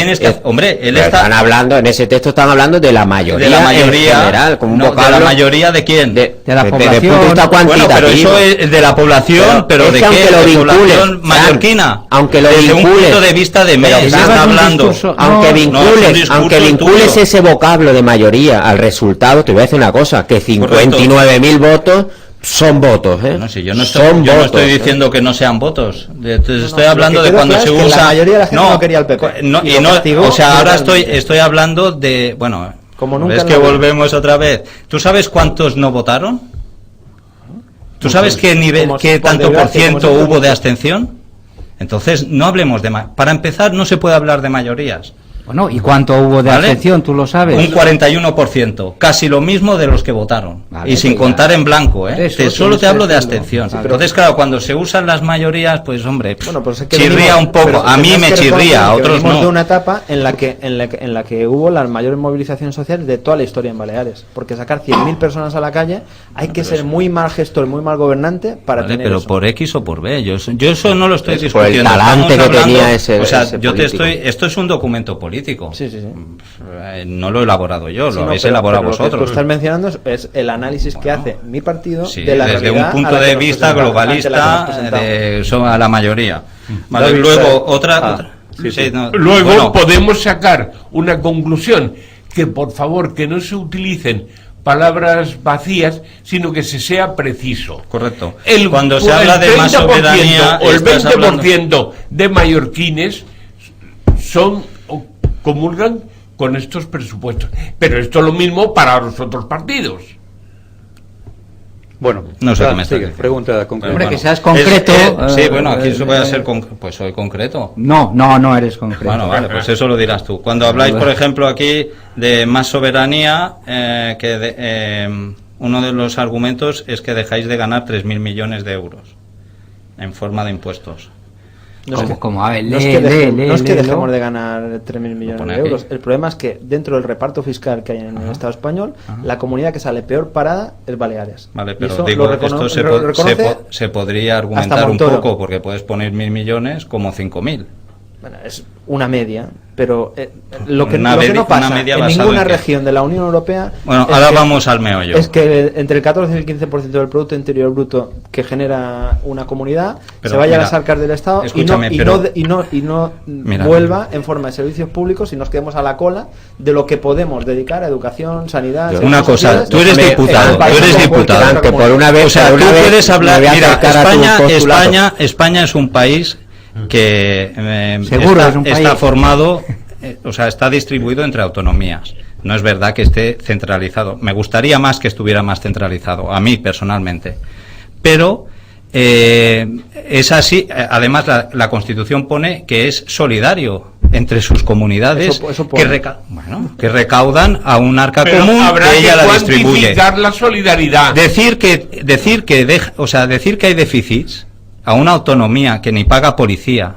C: Hombre, él
D: Pero
C: está
D: están hablando, en ese texto están hablando de la mayoría, en general, como un vocablo.
C: ¿De la mayoría de quién?
F: de la
D: Desde el
F: población.
D: punto de vista
C: Bueno, pero
D: cuantitativo.
C: eso es de la población, pero
D: es
C: ¿de
D: que
C: qué?
D: aunque lo
C: ¿De
D: vincules,
C: población mallorquina?
D: Fran, aunque lo
C: desde un
D: vincules,
C: punto de vista de Més,
D: pero
C: están
D: Fran,
C: hablando.
D: aunque
C: es un
D: vincules,
C: discurso
D: aunque vincules
C: tuyo.
D: ese vocablo de mayoría al resultado, te voy a decir una cosa, que 59.000 votos son votos, ¿eh?
C: No, si yo no
D: Son
C: estoy, yo no
D: votos,
C: estoy diciendo que no sean votos. Estoy
G: lo
C: hablando
G: que
C: de
G: quedó
C: cuando
G: claro
C: se
G: es que
C: usa.
G: la mayoría de la gente no quería al PP. Y lo castigó
C: O sea, ahora
G: totalmente.
C: estoy hablando de. Bueno,
G: Como nunca
C: es
G: en
C: que
G: la vida.
C: volvemos otra vez. ¿Tú sabes cuántos no votaron? ¿Tú sabes qué nivel,
G: como
C: qué
G: por
C: tanto por
G: desgracia,
C: ciento
G: como
C: hubo de abstención? Entonces, no hablemos de. Para empezar, no se puede hablar de mayorías.
F: Bueno, ¿y cuánto hubo de
C: ¿Vale?
F: abstención? ¿Tú lo sabes?
C: Un 41%, casi lo mismo de los que votaron.
F: Vale,
C: y sin
F: pues
C: contar
F: ya.
C: en blanco, ¿eh?
F: Eso,
C: Solo te hablo de
F: diciendo.
C: abstención.
F: Sí,
C: Entonces, claro, cuando se usan las mayorías, pues hombre,
G: Bueno, pues es que
C: chirría
G: venimos-
C: un poco.
G: pero
C: A mí
G: tenemos
C: me
G: que
C: chirría,
G: reconocer
C: a
G: que
C: otros
G: venimos de
C: no.
G: una etapa en la que hubo la mayor movilización social de toda la historia en Baleares, porque sacar 100.000 personas a la calle hay que ser muy mal gestor, muy mal gobernante para
C: Vale,
G: tener
C: pero
G: eso.
C: por X o por B. Yo eso no lo estoy
D: Es por el
C: discutiendo.
D: talante
C: Estamos
D: que
C: hablando-
D: tenía ese-
C: O sea,
D: ese
C: yo te
D: político.
C: esto es un documento político.
G: Sí, sí, sí.
C: No lo he elaborado yo,
G: Sí,
C: lo
G: no,
C: habéis
G: pero
C: elaborado
G: lo que tú
C: vosotros.
G: estás mencionando es el análisis que hace mi partido
C: Sí,
G: de la
C: desde
G: realidad
C: un punto
G: a la que
C: de
G: nos
C: vista
G: presentamos, ante la que
C: globalista
G: nos presentamos.
C: a la mayoría. Vale,
B: David,
C: luego otra.
B: sí,
C: sí,
B: sí.
C: no,
E: Luego
C: bueno,
E: podemos sacar una conclusión, que por favor que no se utilicen palabras vacías, sino que se sea preciso.
C: correcto.
E: El,
C: Cuando se habla de más
E: 30%
C: soberanía,
E: o el
C: estás
E: 20% de mallorquines son o comulgan con estos presupuestos. Pero esto es lo mismo para los otros partidos.
B: Bueno,
C: No sé qué me estás
B: sigue,
C: diciendo.
B: pregunta concreta.
F: Hombre, que seas concreto,
C: sí, bueno, aquí se puede hacer pues soy concreto.
F: No eres concreto.
C: Bueno, vale, pues eso lo dirás tú. Cuando habláis, por ejemplo, aquí de más soberanía, uno de los argumentos es que dejáis de ganar 3.000 millones de euros en forma de impuestos.
G: No es que-
F: Como, a ver,
G: no es
F: lee,
G: que,
F: lee,
G: no es que
F: léelo.
G: dejemos de ganar 3.000 millones
C: pone
G: de
C: aquí.
G: euros. El problema es que dentro del reparto fiscal que hay en el Estado español, la comunidad que sale peor parada es Baleares.
C: Vale,
G: Y
C: pero
G: eso
C: digo,
G: lo recono-
C: esto
G: lo reconoce
C: se podría argumentar un
G: Montoro.
C: poco, porque puedes poner 1.000 millones como 5.000.
G: Bueno, es una media, pero lo que
C: Una
G: no pasa
C: una media
G: en
C: basado
G: ninguna
C: en qué.
G: región de la Unión Europea
C: Bueno,
G: es
C: ahora
G: que-
C: vamos al meollo.
G: es que entre el 14 y el 15% del Producto Interior Bruto que genera una comunidad
C: Pero
G: se vaya a
C: mira,
G: las arcas del Estado
C: escúchame,
G: y
C: pero-
G: no
C: Mira.
G: vuelva en forma de servicios públicos y nos quedemos a la cola de lo que podemos dedicar a educación, sanidad...
C: Una
G: servicios
C: cosa,
G: sociales.
C: tú eres
G: En el
C: diputado,
G: país
C: tú eres
G: como cualquier
C: diputado.
G: otra
D: Que por
G: comunidad.
D: una vez,
C: O sea,
D: por
C: tú
D: una vez
C: puedes hablar.
D: me voy a
C: Mira,
D: acercar a tu postulado.
C: España es un país que
F: Seguro,
C: está,
F: es un país.
C: está formado, o sea, está distribuido entre autonomías. No es verdad que esté centralizado. Me gustaría más que estuviera más centralizado, a mí personalmente. Pero es así. Además, la Constitución pone que es solidario entre sus comunidades
G: Eso pone.
C: que recaudan a un arca
E: Pero
C: común
E: habrá
C: que ella
E: que
C: la distribuye.
E: cuantificar la solidaridad.
C: Decir que hay déficits a una autonomía que ni paga policía,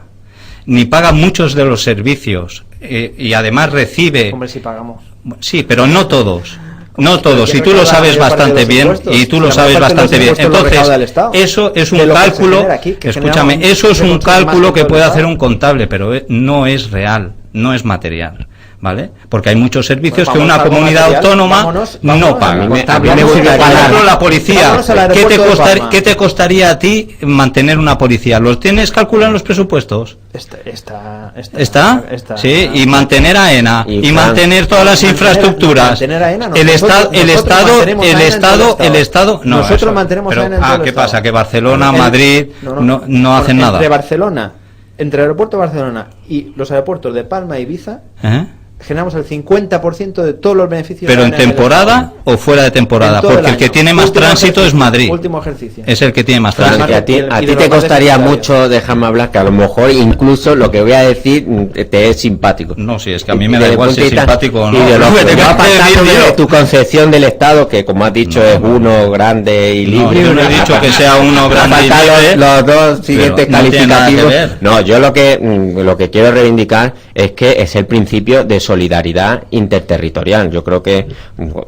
C: ni paga muchos de los servicios y además recibe.
G: Hombre, si pagamos.
C: Sí, pero no todos. No todos,
G: que
C: y tú lo
G: recauda la
C: sabes
G: mayor parte de
C: bastante
G: los
C: bien,
G: impuestos.
C: y tú lo
G: La
C: sabes
G: mayor parte de los
C: bastante bien.
G: impuestos lo recauda el
C: Entonces,
G: Estado.
C: eso es
G: De
C: un
G: lo que se
C: cálculo,
G: genera aquí, que
C: escúchame,
G: genera
C: eso es un
G: más
C: cálculo que
G: que
C: puede
G: todo el
C: hacer
G: Estado.
C: un contable, pero no es real, no es material, ¿vale? Porque hay muchos servicios
G: Pues
C: que
G: vamos
C: una
G: a algo
C: comunidad
G: material,
C: autónoma
G: vámonos
C: no paga.
G: al
D: me
G: contable,
D: gustaría-
C: Por ejemplo, la policía,
G: vámonos al
C: ¿qué te,
G: aeropuerto de Palma.
C: ¿qué te costaría a ti mantener una policía? ¿Los tienes calculado en los presupuestos? ¿Está? Sí, y mantener AENA,
D: Y
C: y mantener todas las infraestructuras.
G: mantener AENA, no.
C: El Estado,
G: Nosotros mantenemos AENA en todo el Estado.
C: no.
G: Nosotros
C: eso.
G: mantenemos
C: Pero,
G: AENA en todo el
C: ¿qué
G: Estado.
C: pasa? Que Barcelona,
G: El-
C: Madrid no hacen nada.
G: Entre el aeropuerto de Barcelona y los aeropuertos de Palma y Ibiza
C: ¿Eh?
G: generamos el 50% de todos los beneficios.
C: Pero
G: de
C: en
G: la energía
C: temporada o fuera de temporada,
G: en todo
C: porque el que
G: año.
C: tiene más
G: Último
C: tránsito es
G: ejercicio,
C: Madrid.
G: Último ejercicio.
C: Es el que tiene más
D: Fran,
C: tránsito.
D: que a
G: Y
D: ti
G: de
D: te
G: los más
D: costaría
G: deficitarios.
D: mucho, déjame hablar, que a lo mejor incluso lo que voy a decir te es simpático.
C: No, sí, es que a mí me
D: Y
C: da
D: desde
C: igual
D: el
C: si es
D: punto de vista
C: simpático o no.
D: ideológico.
C: Lo que tengas
D: No
C: que
D: apartando
C: decir
D: de
C: yo.
D: tu concepción del Estado, que como has dicho es uno grande y
C: No,
D: libre.
C: yo no he dicho que sea uno grande y
D: Apartar
C: libre,
D: los dos siguientes
C: pero no tiene nada que
D: calificativos.
C: ver.
D: No, yo lo que quiero reivindicar es que es el principio de solidaridad interterritorial. Yo creo que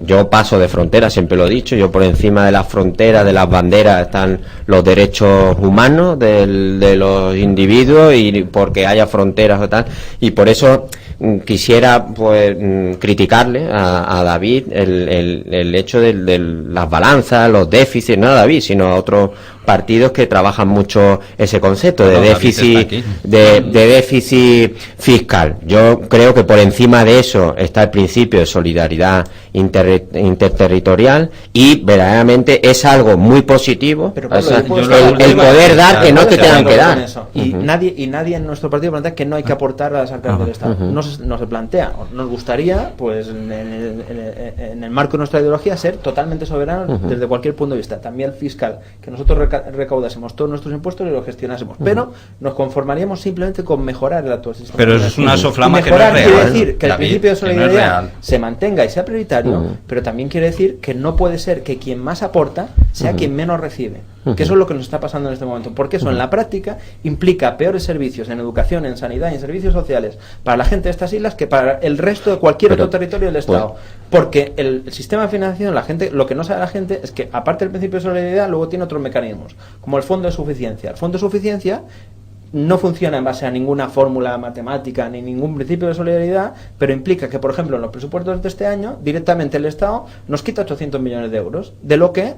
D: yo paso de frontera, siempre lo he dicho, yo por encima de las fronteras, de las banderas, están los derechos humanos de los individuos, y porque haya fronteras o tal, y por eso quisiera pues criticarle a David el hecho de las balanzas, los déficits, no a David, sino a otros partidos que trabajan mucho ese concepto de
C: No, David
D: déficit,
C: está aquí.
D: de déficit fiscal. Yo creo que por encima de eso está el principio de solidaridad interterritorial, y verdaderamente es algo muy positivo,
G: Pero,
D: o
G: Pablo,
D: sea,
G: yo puedo
C: yo
G: estar
C: lo-
G: de acuerdo.
D: el poder dar que no te
G: Estoy de
D: tengan que
G: acuerdo
D: dar.
G: con eso. Y
D: Ujú.
G: nadie en nuestro partido plantea que no hay que aportar a las arcas del Estado. No se plantea. Nos gustaría, pues, en el marco de nuestra ideología, ser totalmente soberanos desde cualquier punto de vista. También fiscal, que nosotros recaudásemos todos nuestros impuestos y los gestionásemos. Pero nos conformaríamos simplemente con mejorar el actual sistema.
C: Pero eso es una soflama
G: Y
C: que no es
G: mejorar quiere
C: real,
G: decir que el
C: David,
G: principio de
C: que no es
G: solidaridad
C: real.
G: se mantenga y sea prioritario, pero también quiere decir que no puede ser que quien más aporta sea quien menos recibe. Que eso es lo que nos está pasando en este momento. Porque eso en la práctica implica peores servicios en educación, en sanidad y en servicios sociales para la gente de estas islas que para el resto de cualquier
D: Pero,
G: otro territorio del Estado. Porque el sistema de financiación, la gente, lo que no sabe la gente es que aparte del principio de solidaridad, luego tiene otros mecanismos, como el fondo de suficiencia. El fondo de suficiencia no funciona en base a ninguna fórmula matemática ni ningún principio de solidaridad, pero implica que, por ejemplo, en los presupuestos de este año, directamente el Estado nos quita 800 millones de euros, de lo que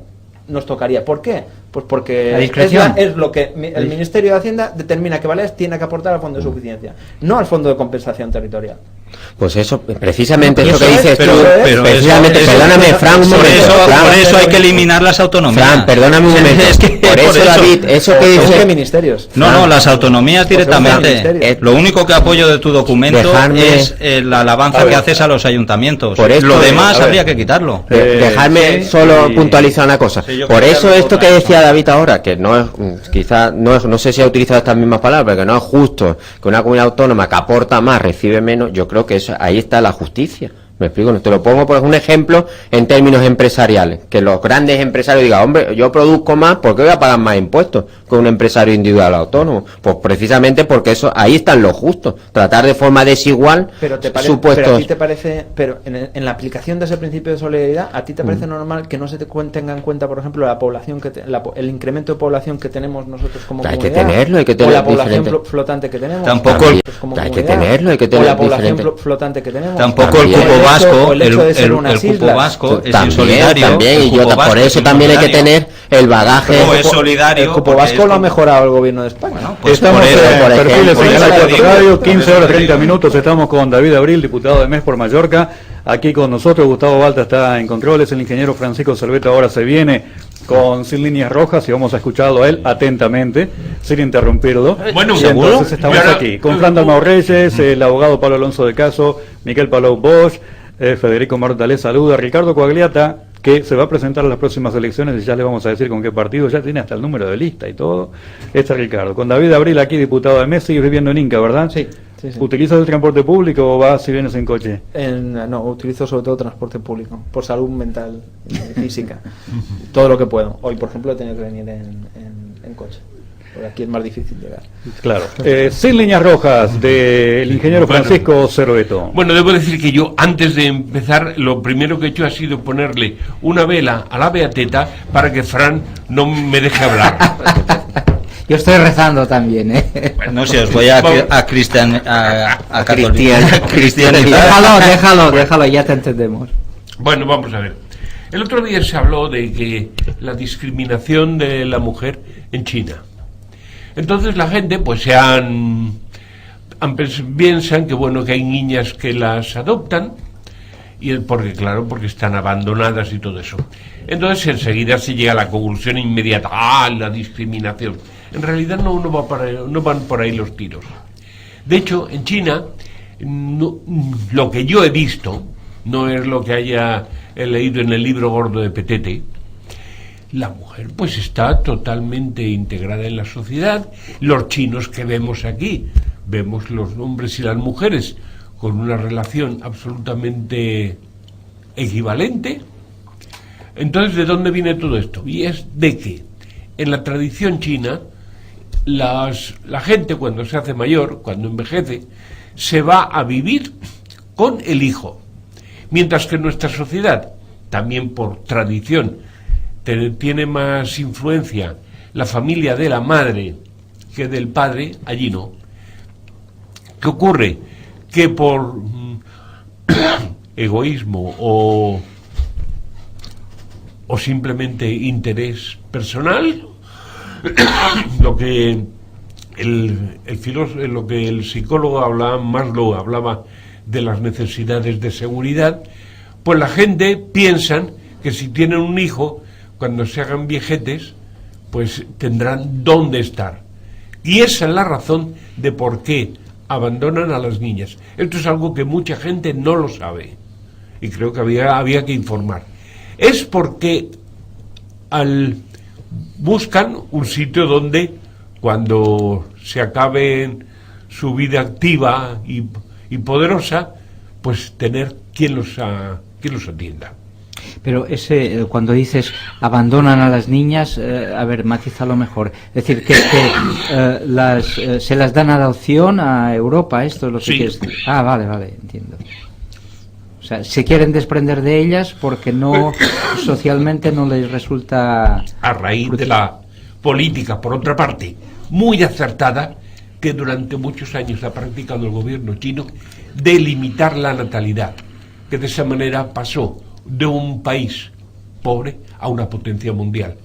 G: nos tocaría. ¿Por qué? Pues porque
F: La discreción.
G: es lo que el Ministerio de Hacienda determina que Baleares tiene que aportar al fondo de suficiencia, no al fondo de compensación territorial.
D: Pues eso, precisamente
G: Eso
D: eso que
G: es,
D: dices
G: pero
D: tú,
G: eso-
D: precisamente, perdóname, Fran, un
C: Por
D: momento.
C: eso,
D: Fran,
C: por eso hay que eliminar las autonomías.
D: Fran, perdóname un momento.
C: Es que
D: por eso, David, eso que
G: ¿Cómo que
D: dices...
G: ministerios?
C: No, las autonomías
G: Pues
C: directamente.
G: ministerio.
C: Lo único que apoyo de tu documento
D: Dejarme-
C: es la alabanza que haces a los ayuntamientos.
D: Por esto-
C: Lo demás
B: a ver.
C: habría que quitarlo.
D: Dejarme
B: sí,
D: solo
B: y-
D: puntualizar una cosa.
C: Sí, yo
D: Por
C: creo
D: eso
C: que
D: esto
C: algo
D: que
C: más,
D: decía
C: ¿no?
D: David ahora, que no es, quizás no sé si ha utilizado estas mismas palabras, pero que no es justo que una comunidad autónoma que aporta más recibe menos. Yo creo que eso, ahí está la justicia. Me explico, te lo pongo por un ejemplo en términos empresariales, que los grandes empresarios digan, hombre, yo produzco más, ¿por qué voy a pagar más impuestos que un empresario individual autónomo? Pues precisamente porque eso, ahí están los justos, tratar de forma desigual
G: Pero a
D: supuestos.
G: ti te parece, pero en la aplicación de ese principio de solidaridad, ¿a ti te parece normal que no se tenga en cuenta, por ejemplo, la población el incremento de población que tenemos nosotros como
D: Hay que
G: comunidad?
D: tenerlo, hay que
G: O
D: tener
G: la población
D: diferente.
G: flotante que tenemos.
C: Tampoco
D: También,
G: como
D: hay que
G: comunidad.
D: tenerlo, hay que
G: O
D: tener
G: la población
D: diferente.
G: flotante que tenemos.
C: Tampoco el
D: También.
C: cupo vasco,
G: el hecho de ser
C: el
G: unas
C: cupo
G: islas.
C: vasco es
D: También,
C: insolidario.
D: también,
C: el
D: y yo,
C: cupo
D: por
C: vasco
D: eso
C: es
D: también hay que
C: insolidario.
D: tener el bagaje.
C: No, es solidario.
G: El cupo
C: porque
G: vasco
C: es
G: lo ha
C: como-
G: mejorado el gobierno de España.
C: Bueno, pues
B: Estamos
C: por eso,
B: en
D: por
B: Perfiles
D: ejemplo,
B: en
C: por
B: Canal
C: eso
B: 4
C: te digo,
B: Radio,
C: por
B: 15
C: eso
B: horas
C: te
B: 30
C: digo.
B: minutos. Estamos con David Abril, diputado de MES por Mallorca. Aquí con nosotros Gustavo Balta está en controles. El ingeniero Francisco Cerveta ahora se viene con Sin Líneas Rojas y vamos a escucharlo a él atentamente, sin interrumpirlo.
E: Bueno,
B: y
E: ¿seguro?
B: entonces estamos
E: Y ahora-
B: aquí con Fran Dalmau Reyes, el abogado Pablo Alonso de Caso, Miquel Palau Bosch, Federico Marta les saluda, Ricardo Coagliata, que se va a presentar a las próximas elecciones y ya le vamos a decir con qué partido, ya tiene hasta el número de lista y todo. Este es Ricardo. Con David Abril aquí, diputado de MES, sigues viviendo en Inca, ¿verdad?
G: Sí.
B: ¿Utilizas el transporte público o vas y vienes en coche?
G: No, utilizo sobre todo transporte público, por salud mental y física. Todo lo que puedo. Hoy, por ejemplo, he tenido que venir en coche, porque aquí es más difícil llegar.
B: Claro. Sin Líneas Rojas, del ingeniero
E: Bueno.
B: Francisco Cerveto.
E: Bueno, debo decir que yo, antes de empezar, lo primero que he hecho ha sido ponerle una vela a la Beateta para que Fran no me deje hablar.
F: Yo estoy rezando también, ¿eh?
C: No sé, os voy a
D: Cristianizar.
F: Déjalo, ya te entendemos.
E: Bueno, vamos a ver. El otro día se habló de que la discriminación de la mujer en China. Entonces la gente, pues piensan que bueno, que hay niñas que las adoptan porque están abandonadas y todo eso. Entonces enseguida se llega a la conclusión inmediata, la discriminación. En realidad no van por ahí los tiros. De hecho, en China lo que yo he visto, no es lo que haya leído en el libro gordo de Petete, la mujer pues está totalmente integrada en la sociedad. Los chinos que vemos aquí, vemos los hombres y las mujeres con una relación absolutamente equivalente. Entonces, ¿de dónde viene todo esto? Y es de que en la tradición china la gente cuando se hace mayor, cuando envejece, se va a vivir con el hijo, mientras que en nuestra sociedad, también por tradición, tiene más influencia la familia de la madre que del padre. Allí no. ¿Qué ocurre? Que por egoísmo o simplemente interés personal, lo que lo que el psicólogo Maslow hablaba de las necesidades de seguridad, pues la gente piensa que si tienen un hijo, cuando se hagan viejetes, pues tendrán dónde estar. Y esa es la razón de por qué abandonan a las niñas. Esto es algo que mucha gente no lo sabe, y creo que había que informar. Es porque buscan un sitio donde, cuando se acabe su vida activa y poderosa, pues tener quien los atienda.
F: Pero cuando dices abandonan a las niñas, a ver, matízalo mejor. Es decir, que se las dan a adopción a Europa, esto es lo que
E: Sí.
F: quieres decir. Ah, vale, entiendo. O sea, se quieren desprender de ellas porque no socialmente no les resulta...
E: A raíz de la política, por otra parte, muy acertada, que durante muchos años ha practicado el gobierno chino, de limitar la natalidad, que de esa manera pasó de un país pobre a una potencia mundial.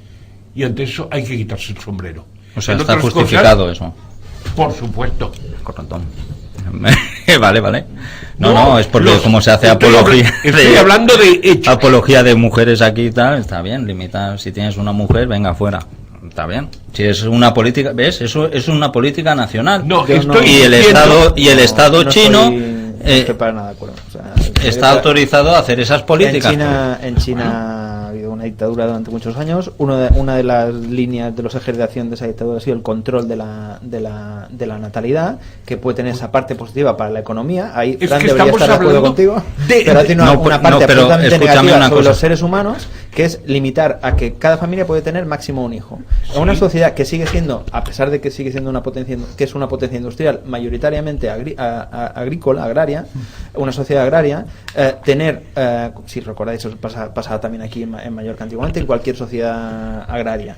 E: Y ante eso hay que quitarse el sombrero.
C: O sea,
E: En
C: está
E: otras
C: justificado
E: cosas,
C: eso.
E: Por supuesto.
C: Correcto. Vale. No, es porque como se hace
E: Estoy hablando de hechos.
C: apología de mujeres aquí y tal, está bien, limitar. Si tienes una mujer, venga fuera. Está bien. Si es una política, ¿ves? Eso es una política nacional.
E: No,
G: Yo
E: estoy
C: y el
E: diciendo-
C: Estado
G: no
C: chino
G: estoy para nada de acuerdo. O sea,
C: está autorizado a hacer esas políticas.
G: En China ha habido una dictadura durante muchos años. Una de las líneas de los ejes de acción de esa dictadura ha sido el control de la natalidad, que puede tener esa parte positiva para la economía. Ahí
E: Es
G: Fran
E: que
G: debería
E: estamos
G: estar de acuerdo
E: hablando
G: contigo,
E: de-
G: pero tiene
C: No,
G: una
C: no,
G: parte
C: pero
G: absolutamente
C: escúchame
G: negativa
C: una
G: sobre
C: cosa.
G: los seres humanos, que es limitar a que cada familia puede tener máximo un hijo. En una sociedad que sigue siendo, a pesar de que sigue siendo una potencia, que es una potencia industrial mayoritariamente agrícola, agraria, una sociedad agraria, si recordáis, eso pasaba también aquí en Mallorca antiguamente, en cualquier sociedad agraria,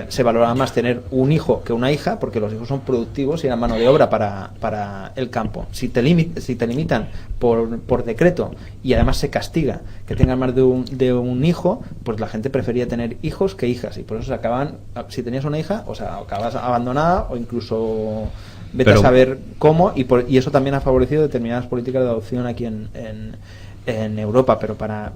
G: se valoraba más tener un hijo que una hija, porque los hijos son productivos y eran mano de obra para el campo. Si te limitan por decreto y además se castiga que tengan más de un hijo, pues la gente prefería tener hijos que hijas, y por eso se acaban, si tenías una hija, o sea, acabas abandonada o incluso vete a saber cómo, y eso también ha favorecido determinadas políticas de adopción aquí en Europa, pero para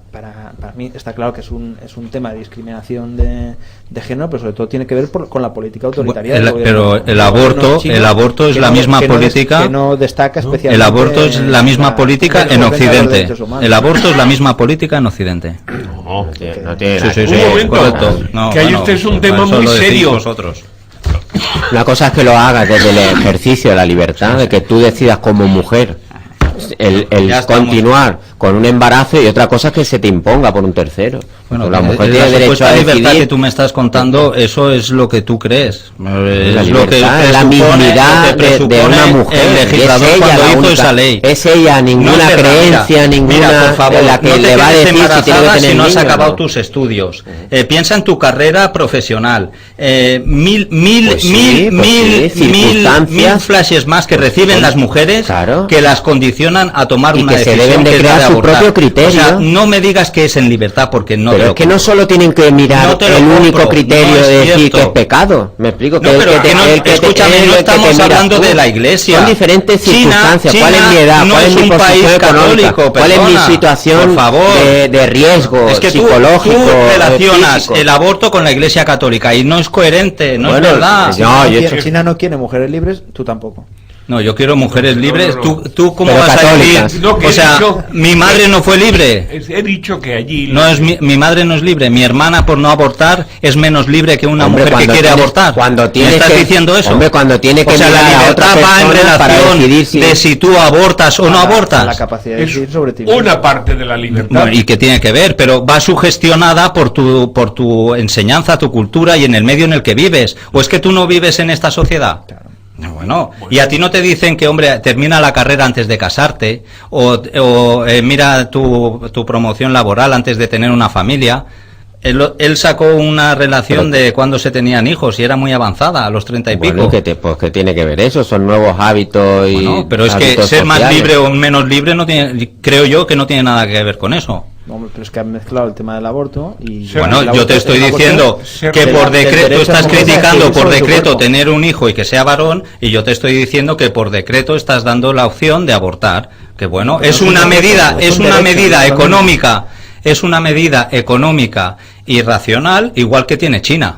G: mí está claro que es un tema de discriminación de género, pero sobre todo tiene que ver con la política autoritaria del gobierno.
C: Pero el aborto es la misma política.
G: Que no destaca especialmente.
C: El aborto es la misma política en Occidente. El aborto es la misma política en Occidente.
E: No,
D: No tiene nada
C: Sí,
D: que
E: Un
D: ver.
E: momento,
C: correcto. No,
E: que ahí
C: bueno,
E: este es un
C: pues
E: tema
C: eso
E: muy
C: lo decís
E: serio.
C: vosotros.
D: Una cosa es que lo hagas desde el ejercicio de la libertad, de que tú decidas como mujer el
C: Ya estamos.
D: continuar con un embarazo, y otra cosa es que se te imponga por un tercero.
C: Bueno,
D: la mujer
C: la
D: tiene derecho
C: supuesta
D: a
C: libertad que
D: decidir.
C: tú me estás contando, eso es lo que tú crees.
D: La
C: Es lo que
D: libertad, la
C: presupone-
D: mismidad
C: lo que
D: de
C: presupone
D: una mujer.
C: el
D: Y
C: legislador
D: es ella
C: cuando
D: la
C: hizo
D: única-
C: esa ley.
D: Es ella, ninguna
C: No es verdad,
D: creencia, ninguna
C: mira, por favor,
D: de la que
C: no te
D: le va a
C: quedes
D: decir si tiene que
C: embarazada
D: tener
C: si no has
D: niños,
C: acabado
D: ¿no?
C: tus estudios. Piensa en tu carrera profesional. Mil
D: circunstancias.
C: flashes más que reciben las mujeres,
D: Claro.
C: que las condicionan a tomar
D: Y
C: una
D: que se
C: decisión
D: deben de
C: que es la
D: crear su
C: abortar.
D: propio criterio.
C: O sea, no me digas que es en libertad, porque no
D: Pero
C: te
D: es
C: lo
D: que no
C: compro.
D: solo tienen que mirar
C: No te lo
D: el
C: compro,
D: único criterio
C: no es
D: de decir
C: cierto.
D: que es pecado. Me explico.
C: No, pero que no, escúchame, no estamos hablando de la Iglesia.
D: Son diferentes
C: China-
D: circunstancias. ¿Cuál es mi
C: China
D: edad?
C: no
D: ¿Cuál es
C: es
D: mi
C: un
D: posición
C: país
D: económica?
C: católico,
D: ¿Cuál es mi
C: perdona,
D: situación
C: por favor.
D: de riesgo
C: Es que tú
D: psicológico?
C: relacionas
D: físico?
C: el aborto con la Iglesia Católica y no es coherente, no
D: Bueno,
C: es verdad.
D: no, yo he hecho-
G: China no quiere mujeres libres, tú tampoco.
C: No, yo quiero mujeres libres.
E: no.
C: ¿Tú cómo
D: Pero
C: vas
D: católicas.
C: a decir?
E: No, que
C: O sea,
E: he dicho-
C: mi madre no fue libre.
E: He dicho que allí...
C: No es mi madre no es libre. Mi hermana por no abortar es menos libre que una
D: Hombre,
C: mujer que
D: cuando
C: quiere
D: tiene-
C: abortar.
D: cuando
C: ¿Me
D: tiene
C: estás
D: que-
C: diciendo eso?
D: hombre, cuando tiene que
C: o sea, la
D: mirar a
C: libertad
D: otra
C: va en
D: persona para
C: relación
D: decidir si-
C: de si tú abortas o no
G: A la
C: abortas.
G: capacidad de
E: Es
G: decidir sobre ti mismo.
E: una parte de la libertad.
C: Bueno, ¿y qué tiene que ver? Pero va sugestionada por tu enseñanza, tu cultura y en el medio en el que vives. ¿O es que tú no vives en esta sociedad? No, bueno, y a ti no te dicen que, hombre, termina la carrera antes de casarte, o mira tu promoción laboral antes de tener una familia. Él sacó una relación de cuando se tenían hijos y era muy avanzada, a los 30 y
D: Bueno,
C: pico.
D: pues que tiene que ver eso, son nuevos hábitos y
C: Bueno, pero es que
D: hábitos
C: ser más
D: sociales.
C: libre o menos libre no tiene, creo yo que no tiene nada que ver con eso.
G: Hombre, pero es que han mezclado el tema del aborto y...
E: Sí,
C: Bueno,
E: el
C: yo
G: aborto
C: te
G: es
C: estoy
G: una
C: diciendo
G: cuestión
C: que
E: del-
C: por
G: del
C: decreto, tú
G: derecho
C: estás
G: a poder
C: criticando
G: decidir
C: por
G: sobre su
C: decreto
G: cuerpo.
C: tener un hijo y que sea varón, y yo te estoy diciendo que por decreto estás dando la opción de abortar. Que bueno,
G: Pero
C: es
G: no es
C: una
G: un derecho,
C: medida,
G: es
C: es
G: un
C: una
G: derecho,
C: medida
G: no es lo mismo.
C: económica, es una medida económica y racional, igual que tiene China.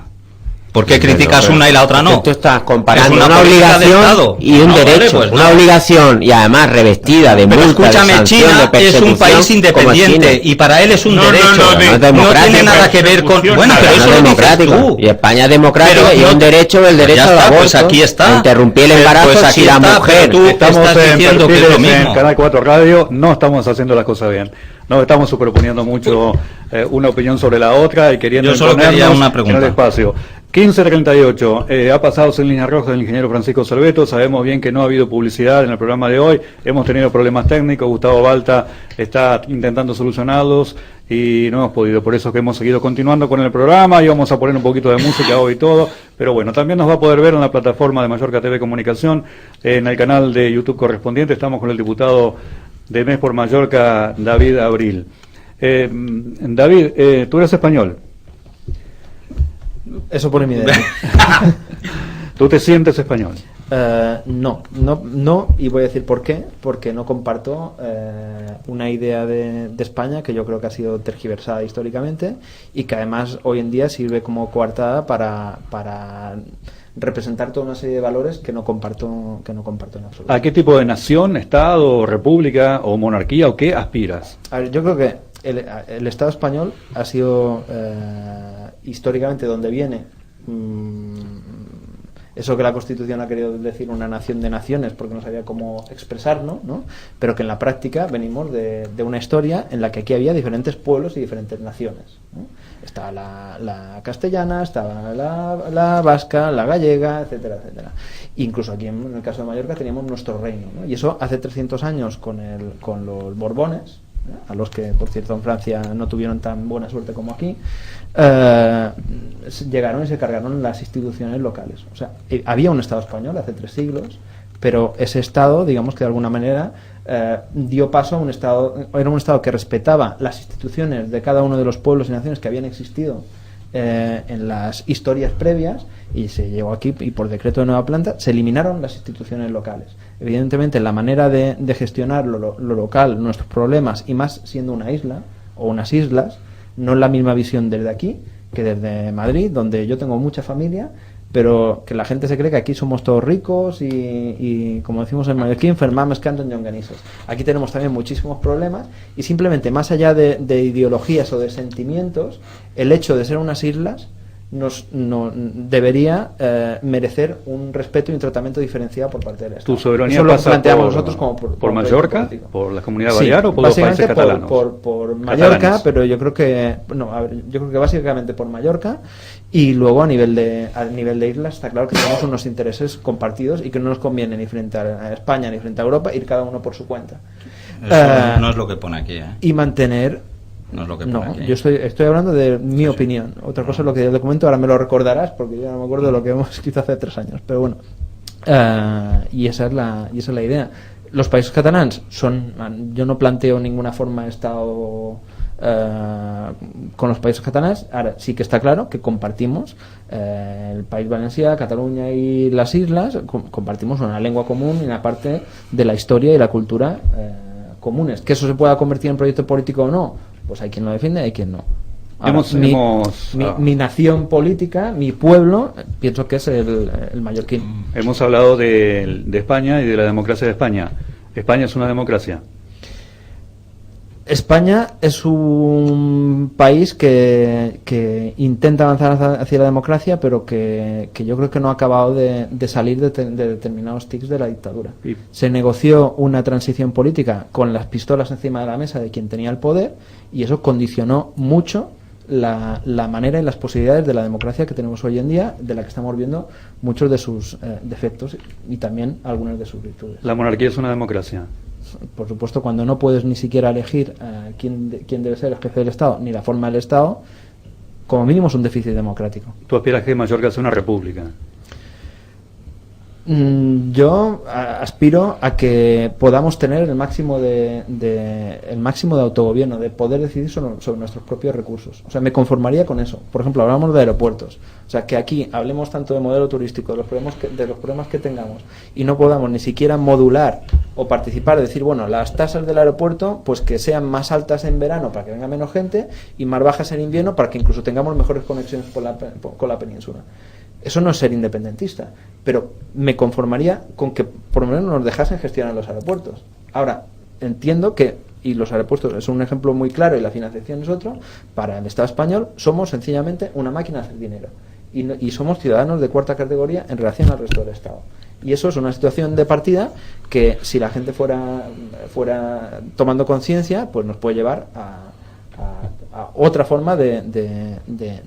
C: ¿Por qué criticas
D: Pero
C: una y la otra
D: es que
C: no?
D: tú estás comparando
C: Es una
D: una
C: política de
D: obligación
C: Estado.
D: y un
C: No, vale,
D: derecho,
C: pues
D: una
C: no.
D: obligación y además revestida de
C: Pero
D: multa, de
C: escúchame,
D: sanción,
C: China
D: de
C: es un
D: persecución,
C: país
D: como
C: independiente
D: China.
C: y para él es un
E: No, no,
C: derecho.
E: no,
C: No,
E: de-
D: democrático.
C: tiene nada que ver con...
E: Persecución,
C: Bueno, pero
E: nada.
C: eso
D: No
C: lo dices
D: democrático.
C: tú.
D: Y España es democrática
C: Pero
D: y
C: no-
D: un derecho el
C: Pues
D: derecho
C: ya
D: al
C: está,
D: aborto,
C: pues aquí está.
D: a interrumpir el embarazo
C: Pues aquí
D: si la
C: está,
D: mujer.
C: pero tú
B: Estamos
C: estás
B: en
C: diciendo que es lo
B: Perfiles en
C: mismo.
B: Canal 4 Radio, no estamos haciendo las cosas bien. No estamos superponiendo mucho una opinión sobre la otra y queriendo
C: Yo solo quería
B: imponernos
C: una
B: en
C: pregunta.
B: el espacio. 15:38, ha pasado sin línea roja el ingeniero Francisco Cerveto, sabemos bien que no ha habido publicidad en el programa de hoy, hemos tenido problemas técnicos, Gustavo Balta está intentando solucionarlos y no hemos podido, por eso que hemos seguido continuando con el programa y vamos a poner un poquito de música hoy y todo, pero bueno, también nos va a poder ver en la plataforma de Mallorca TV Comunicación, en el canal de YouTube correspondiente, estamos con el diputado de Mes por Mallorca, David Abril. David, tú eres español.
G: Eso pone mi idea.
B: ¿Tú te sientes español?
G: No, y voy a decir por qué. Porque no comparto una idea de España que yo creo que ha sido tergiversada históricamente y que además hoy en día sirve como coartada para representar toda una serie de valores que no comparto en absoluto.
B: ¿A qué tipo de nación, estado, república o monarquía o qué aspiras?
G: A ver, yo creo que el Estado español ha sido históricamente donde viene eso que la Constitución ha querido decir una nación de naciones porque no sabía cómo expresarlo, ¿no? Pero que en la práctica venimos de una historia en la que aquí había diferentes pueblos y diferentes naciones, ¿no? Estaba la castellana, estaba la vasca, la gallega, etcétera, etcétera. Incluso aquí en el caso de Mallorca teníamos nuestro reino, ¿no? Y eso hace 300 años con los Borbones, ¿no? A los que, por cierto, en Francia no tuvieron tan buena suerte como aquí, llegaron y se cargaron las instituciones locales. O sea, había un Estado español hace 3 siglos, pero ese Estado, digamos que de alguna manera dio paso a un Estado, era un Estado que respetaba las instituciones de cada uno de los pueblos y naciones que habían existido en las historias previas, y se llegó aquí y por decreto de nueva planta se eliminaron las instituciones locales. Evidentemente la manera de gestionar lo local, nuestros problemas, y más siendo una isla o unas islas, no es la misma visión desde aquí que desde Madrid, donde yo tengo mucha familia, pero que la gente se cree que aquí somos todos ricos y como decimos en mallorquín, enfermamos cantan llonganisos. Aquí tenemos también muchísimos problemas y simplemente más allá de ideologías o de sentimientos, el hecho de ser unas islas debería merecer un respeto y un tratamiento diferenciado por parte del Estado.
B: ¿Tu soberanía
G: Eso lo
B: pasa
G: planteamos
B: por,
G: nosotros como
B: por
G: como
B: Mallorca,
G: político.
B: por la Comunidad
G: Sí,
B: Balear o por los países
G: básicamente
B: catalanos?
G: por Mallorca,
B: Catalanes.
G: pero yo creo que yo creo que básicamente por Mallorca, y luego a nivel de islas está claro que tenemos unos intereses compartidos y que no nos conviene ni frente a España ni frente a Europa ir cada uno por su cuenta.
C: Eso no es lo que pone aquí, ¿eh?
G: Y mantener.
C: No es lo que pone aquí.
G: Yo estoy hablando de mi opinión. Otra cosa es lo que yo te comento, ahora me lo recordarás porque yo no me acuerdo de lo que hemos escrito hace 3 años, pero bueno. Y esa es la idea. Los países catalanes yo no planteo ninguna forma de Estado con los países catalanes. Ahora sí que está claro que compartimos el País Valencià, Cataluña y las islas, compartimos una lengua común y una parte de la historia y la cultura comunes. Que eso se pueda convertir en proyecto político o no, pues hay quien lo defiende y hay quien no.
F: Ahora, mi nación política, mi pueblo, pienso que es el mallorquín.
B: Hemos hablado de España y de la democracia de España. ¿España es una democracia?
G: España es un país que intenta avanzar hacia la democracia, pero que yo creo que no ha acabado de salir de determinados tics de la dictadura.
B: Sí.
G: Se negoció una transición política con las pistolas encima de la mesa de quien tenía el poder, y eso condicionó mucho la manera y las posibilidades de la democracia que tenemos hoy en día, de la que estamos viendo muchos de sus defectos y también algunas de sus virtudes.
B: ¿La monarquía es una democracia?
G: Por supuesto, cuando no puedes ni siquiera elegir quién debe ser el jefe del Estado ni la forma del Estado, como mínimo es un déficit democrático.
B: ¿Tú aspiras que Mallorca sea una república?
G: Yo aspiro a que podamos tener el máximo de autogobierno, de poder decidir sobre nuestros propios recursos. O sea, me conformaría con eso. Por ejemplo, hablamos de aeropuertos. O sea, que aquí hablemos tanto de modelo turístico, de los problemas que tengamos, y no podamos ni siquiera modular o participar, decir, bueno, las tasas del aeropuerto, pues que sean más altas en verano para que venga menos gente y más bajas en invierno para que incluso tengamos mejores conexiones con la península. Eso no es ser independentista, pero me conformaría con que por lo menos nos dejasen gestionar los aeropuertos. Ahora, entiendo que, y los aeropuertos es un ejemplo muy claro y la financiación es otro, para el Estado español somos sencillamente una máquina de hacer dinero y somos ciudadanos de cuarta categoría en relación al resto del Estado. Y eso es una situación de partida que, si la gente fuera tomando conciencia, pues nos puede llevar a otra forma de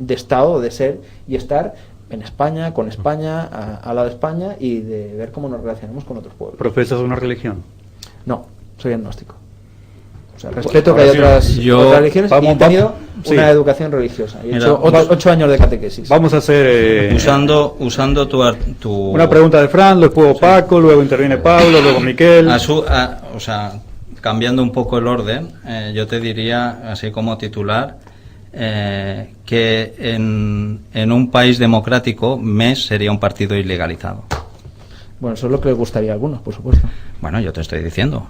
G: Estado, de ser y estar en España, con España, al lado de España, y de ver cómo nos relacionamos con otros pueblos.
B: ¿Profesas una religión?
G: No, soy agnóstico. O sea, respeto que hay otras religiones, y he tenido una educación religiosa. He hecho 8 años de catequesis.
B: Vamos a hacer...
C: usando tu...
B: Una pregunta de Fran, luego Paco, luego interviene Pablo, luego Miquel...
C: O sea, cambiando un poco el orden, yo te diría, así como titular... que en un país democrático MES sería un partido ilegalizado.
G: Bueno, eso es lo que les gustaría a algunos, por supuesto.
C: Bueno, yo te estoy diciendo.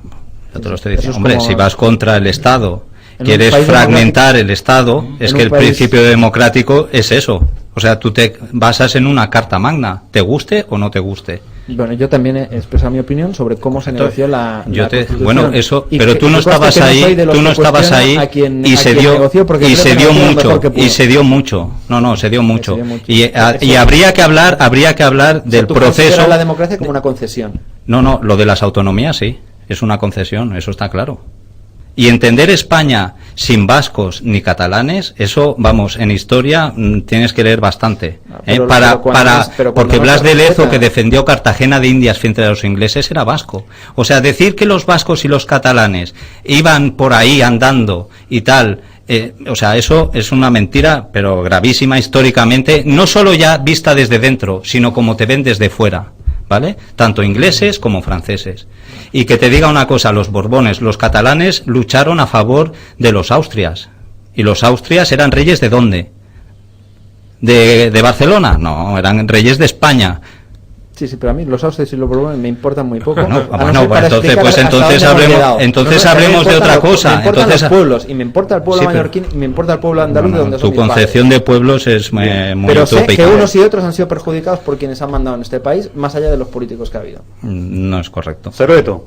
C: Hombre, si vas contra el Estado, quieres fragmentar el Estado, es que el principio democrático es eso. O sea, tú te basas en una carta magna, te guste o no te guste.
G: Bueno, yo también he expresado mi opinión sobre cómo se negoció la Constitución.
C: Bueno, eso, pero tú no estabas ahí, y se dio mucho. No, se dio mucho. Y habría que hablar del proceso.
G: La democracia como una concesión.
C: No, lo de las autonomías sí, es una concesión, eso está claro. Y entender España sin vascos ni catalanes, eso, vamos, en historia tienes que leer bastante. Porque Blas de Lezo, que defendió Cartagena de Indias frente a los ingleses, era vasco. O sea, decir que los vascos y los catalanes iban por ahí andando y tal, o sea, eso es una mentira, pero gravísima históricamente, no solo ya vista desde dentro, sino como te ven desde fuera. ¿Vale? Tanto ingleses como franceses. Y que te diga una cosa, los Borbones, los catalanes lucharon a favor de los Austrias. ¿Y los Austrias eran reyes de dónde? ¿De Barcelona? No, eran reyes de España.
G: Sí, pero a mí los Austrias y los Borbones me importan muy poco.
C: Entonces hablemos de otra cosa.
G: Me importan los pueblos, y me importa el pueblo mallorquín, y me importa el pueblo andaluz, de donde son mis padres.
C: Tu concepción de pueblos es muy
G: pero
C: utópica.
G: Sé que unos y otros han sido perjudicados por quienes han mandado en este país, más allá de los políticos que ha habido.
C: No es correcto.
B: Cerveto.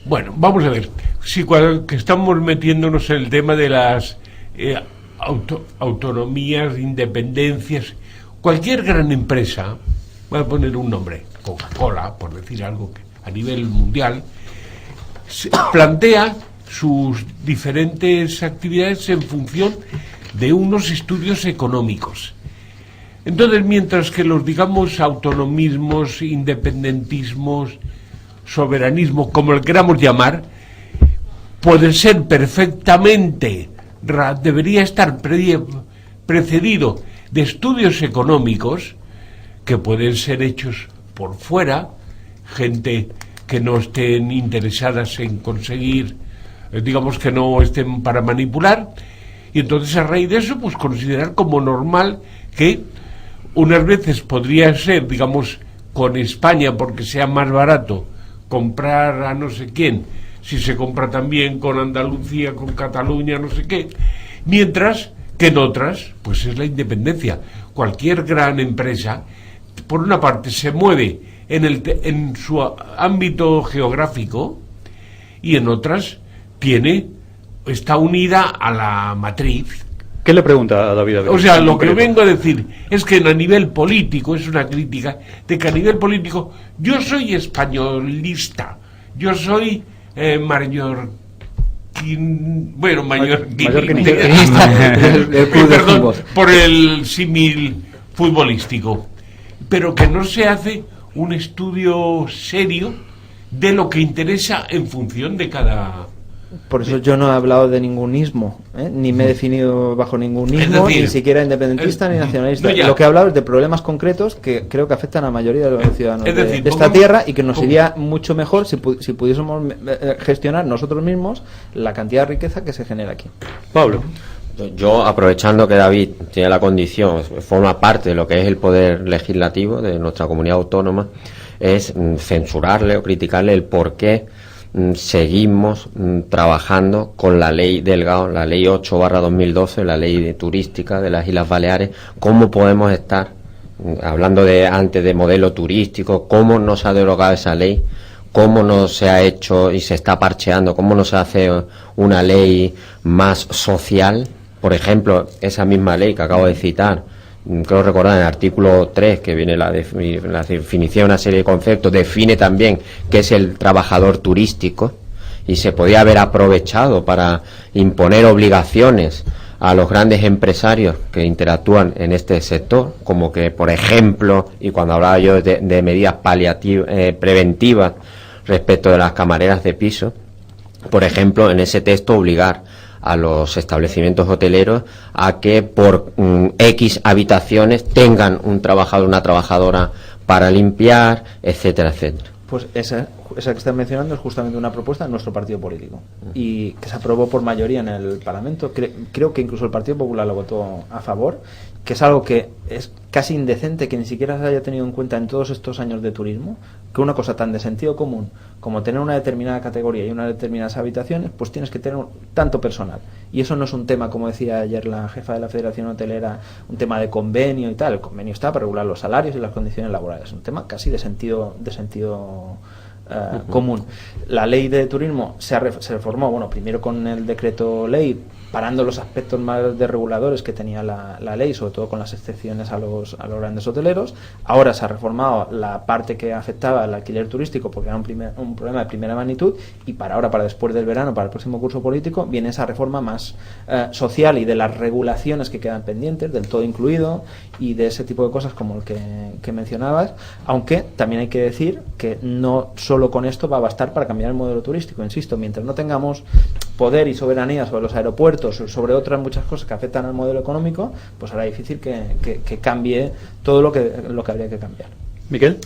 E: Bueno, vamos a ver. Si que estamos metiéndonos en el tema de las autonomías, independencias, cualquier gran empresa, voy a poner un nombre, Coca-Cola, por decir algo que a nivel mundial, plantea sus diferentes actividades en función de unos estudios económicos. Entonces, mientras que los, digamos, autonomismos, independentismos, soberanismo, como el queramos llamar, pueden ser perfectamente, debería estar precedido de estudios económicos que pueden ser hechos por fuera, gente que no estén interesadas en conseguir, digamos, que no estén para manipular, y entonces a raíz de eso, pues considerar como normal que unas veces podría ser, digamos, con España, porque sea más barato comprar a no sé quién, si se compra también con Andalucía, con Cataluña, no sé qué, mientras que en otras, pues es la independencia. Cualquier gran empresa, por una parte, se mueve en su ámbito geográfico y en otras está unida a la matriz.
B: ¿Qué le pregunta a David?
E: O sea, lo que vengo a decir es que a nivel político, es una crítica, de que a nivel político yo soy españolista, yo soy mallorquinista, perdón, por el símil futbolístico, pero que no se hace un estudio serio de lo que interesa en función de cada...
G: Por eso yo no he hablado de ningún ismo, ni me he definido bajo ningún ismo,
E: Es decir,
G: ni siquiera independentista ni nacionalista.
E: no, ya.
G: Lo que he hablado es de problemas concretos que creo que afectan a la mayoría de los ciudadanos
E: Es decir,
G: de esta tierra, y que nos iría mucho mejor si pudiésemos gestionar nosotros mismos la cantidad de riqueza que se genera aquí.
B: Pablo.
D: Yo, aprovechando que David tiene la condición, forma parte de lo que es el poder legislativo de nuestra comunidad autónoma, es censurarle o criticarle el por qué seguimos trabajando con la ley Delgado, la ley 8/2012, la ley turística de las Islas Baleares. ¿Cómo podemos estar hablando antes de modelo turístico? ¿Cómo no se ha derogado esa ley? ¿Cómo no se ha hecho y se está parcheando? ¿Cómo no se hace una ley más social? Por ejemplo, esa misma ley que acabo de citar, creo recordar en el artículo 3, que viene la definición de una serie de conceptos, define también qué es el trabajador turístico, y se podía haber aprovechado para imponer obligaciones a los grandes empresarios que interactúan en este sector, como que, por ejemplo, y cuando hablaba yo de medidas preventivas respecto de las camareras de piso, por ejemplo, en ese texto obligar a los establecimientos hoteleros a que por X habitaciones tengan un trabajador, una trabajadora para limpiar, etcétera, etcétera.
G: Pues esa que estás mencionando es justamente una propuesta de nuestro partido político, y que se aprobó por mayoría en el Parlamento. Creo que incluso el Partido Popular lo votó a favor, que es algo que es casi indecente que ni siquiera se haya tenido en cuenta en todos estos años de turismo, que una cosa tan de sentido común como tener una determinada categoría y unas determinadas habitaciones, pues tienes que tener tanto personal. Y eso no es un tema, como decía ayer la jefa de la Federación Hotelera, un tema de convenio y tal. El convenio está para regular los salarios y las condiciones laborales. Es un tema casi de sentido común. La ley de turismo se reformó, bueno, primero con el decreto ley, parando los aspectos más desreguladores que tenía la ley, sobre todo con las excepciones a los grandes hoteleros. Ahora se ha reformado la parte que afectaba al alquiler turístico, porque era un problema de primera magnitud, y para después del verano, para el próximo curso político, viene esa reforma más social y de las regulaciones que quedan pendientes, del todo incluido, y de ese tipo de cosas como el que mencionabas, aunque también hay que decir que no solo con esto va a bastar para cambiar el modelo turístico. Insisto, mientras no tengamos poder y soberanía sobre los aeropuertos, sobre otras muchas cosas que afectan al modelo económico, pues hará difícil que cambie todo lo que habría que cambiar.
B: Miquel.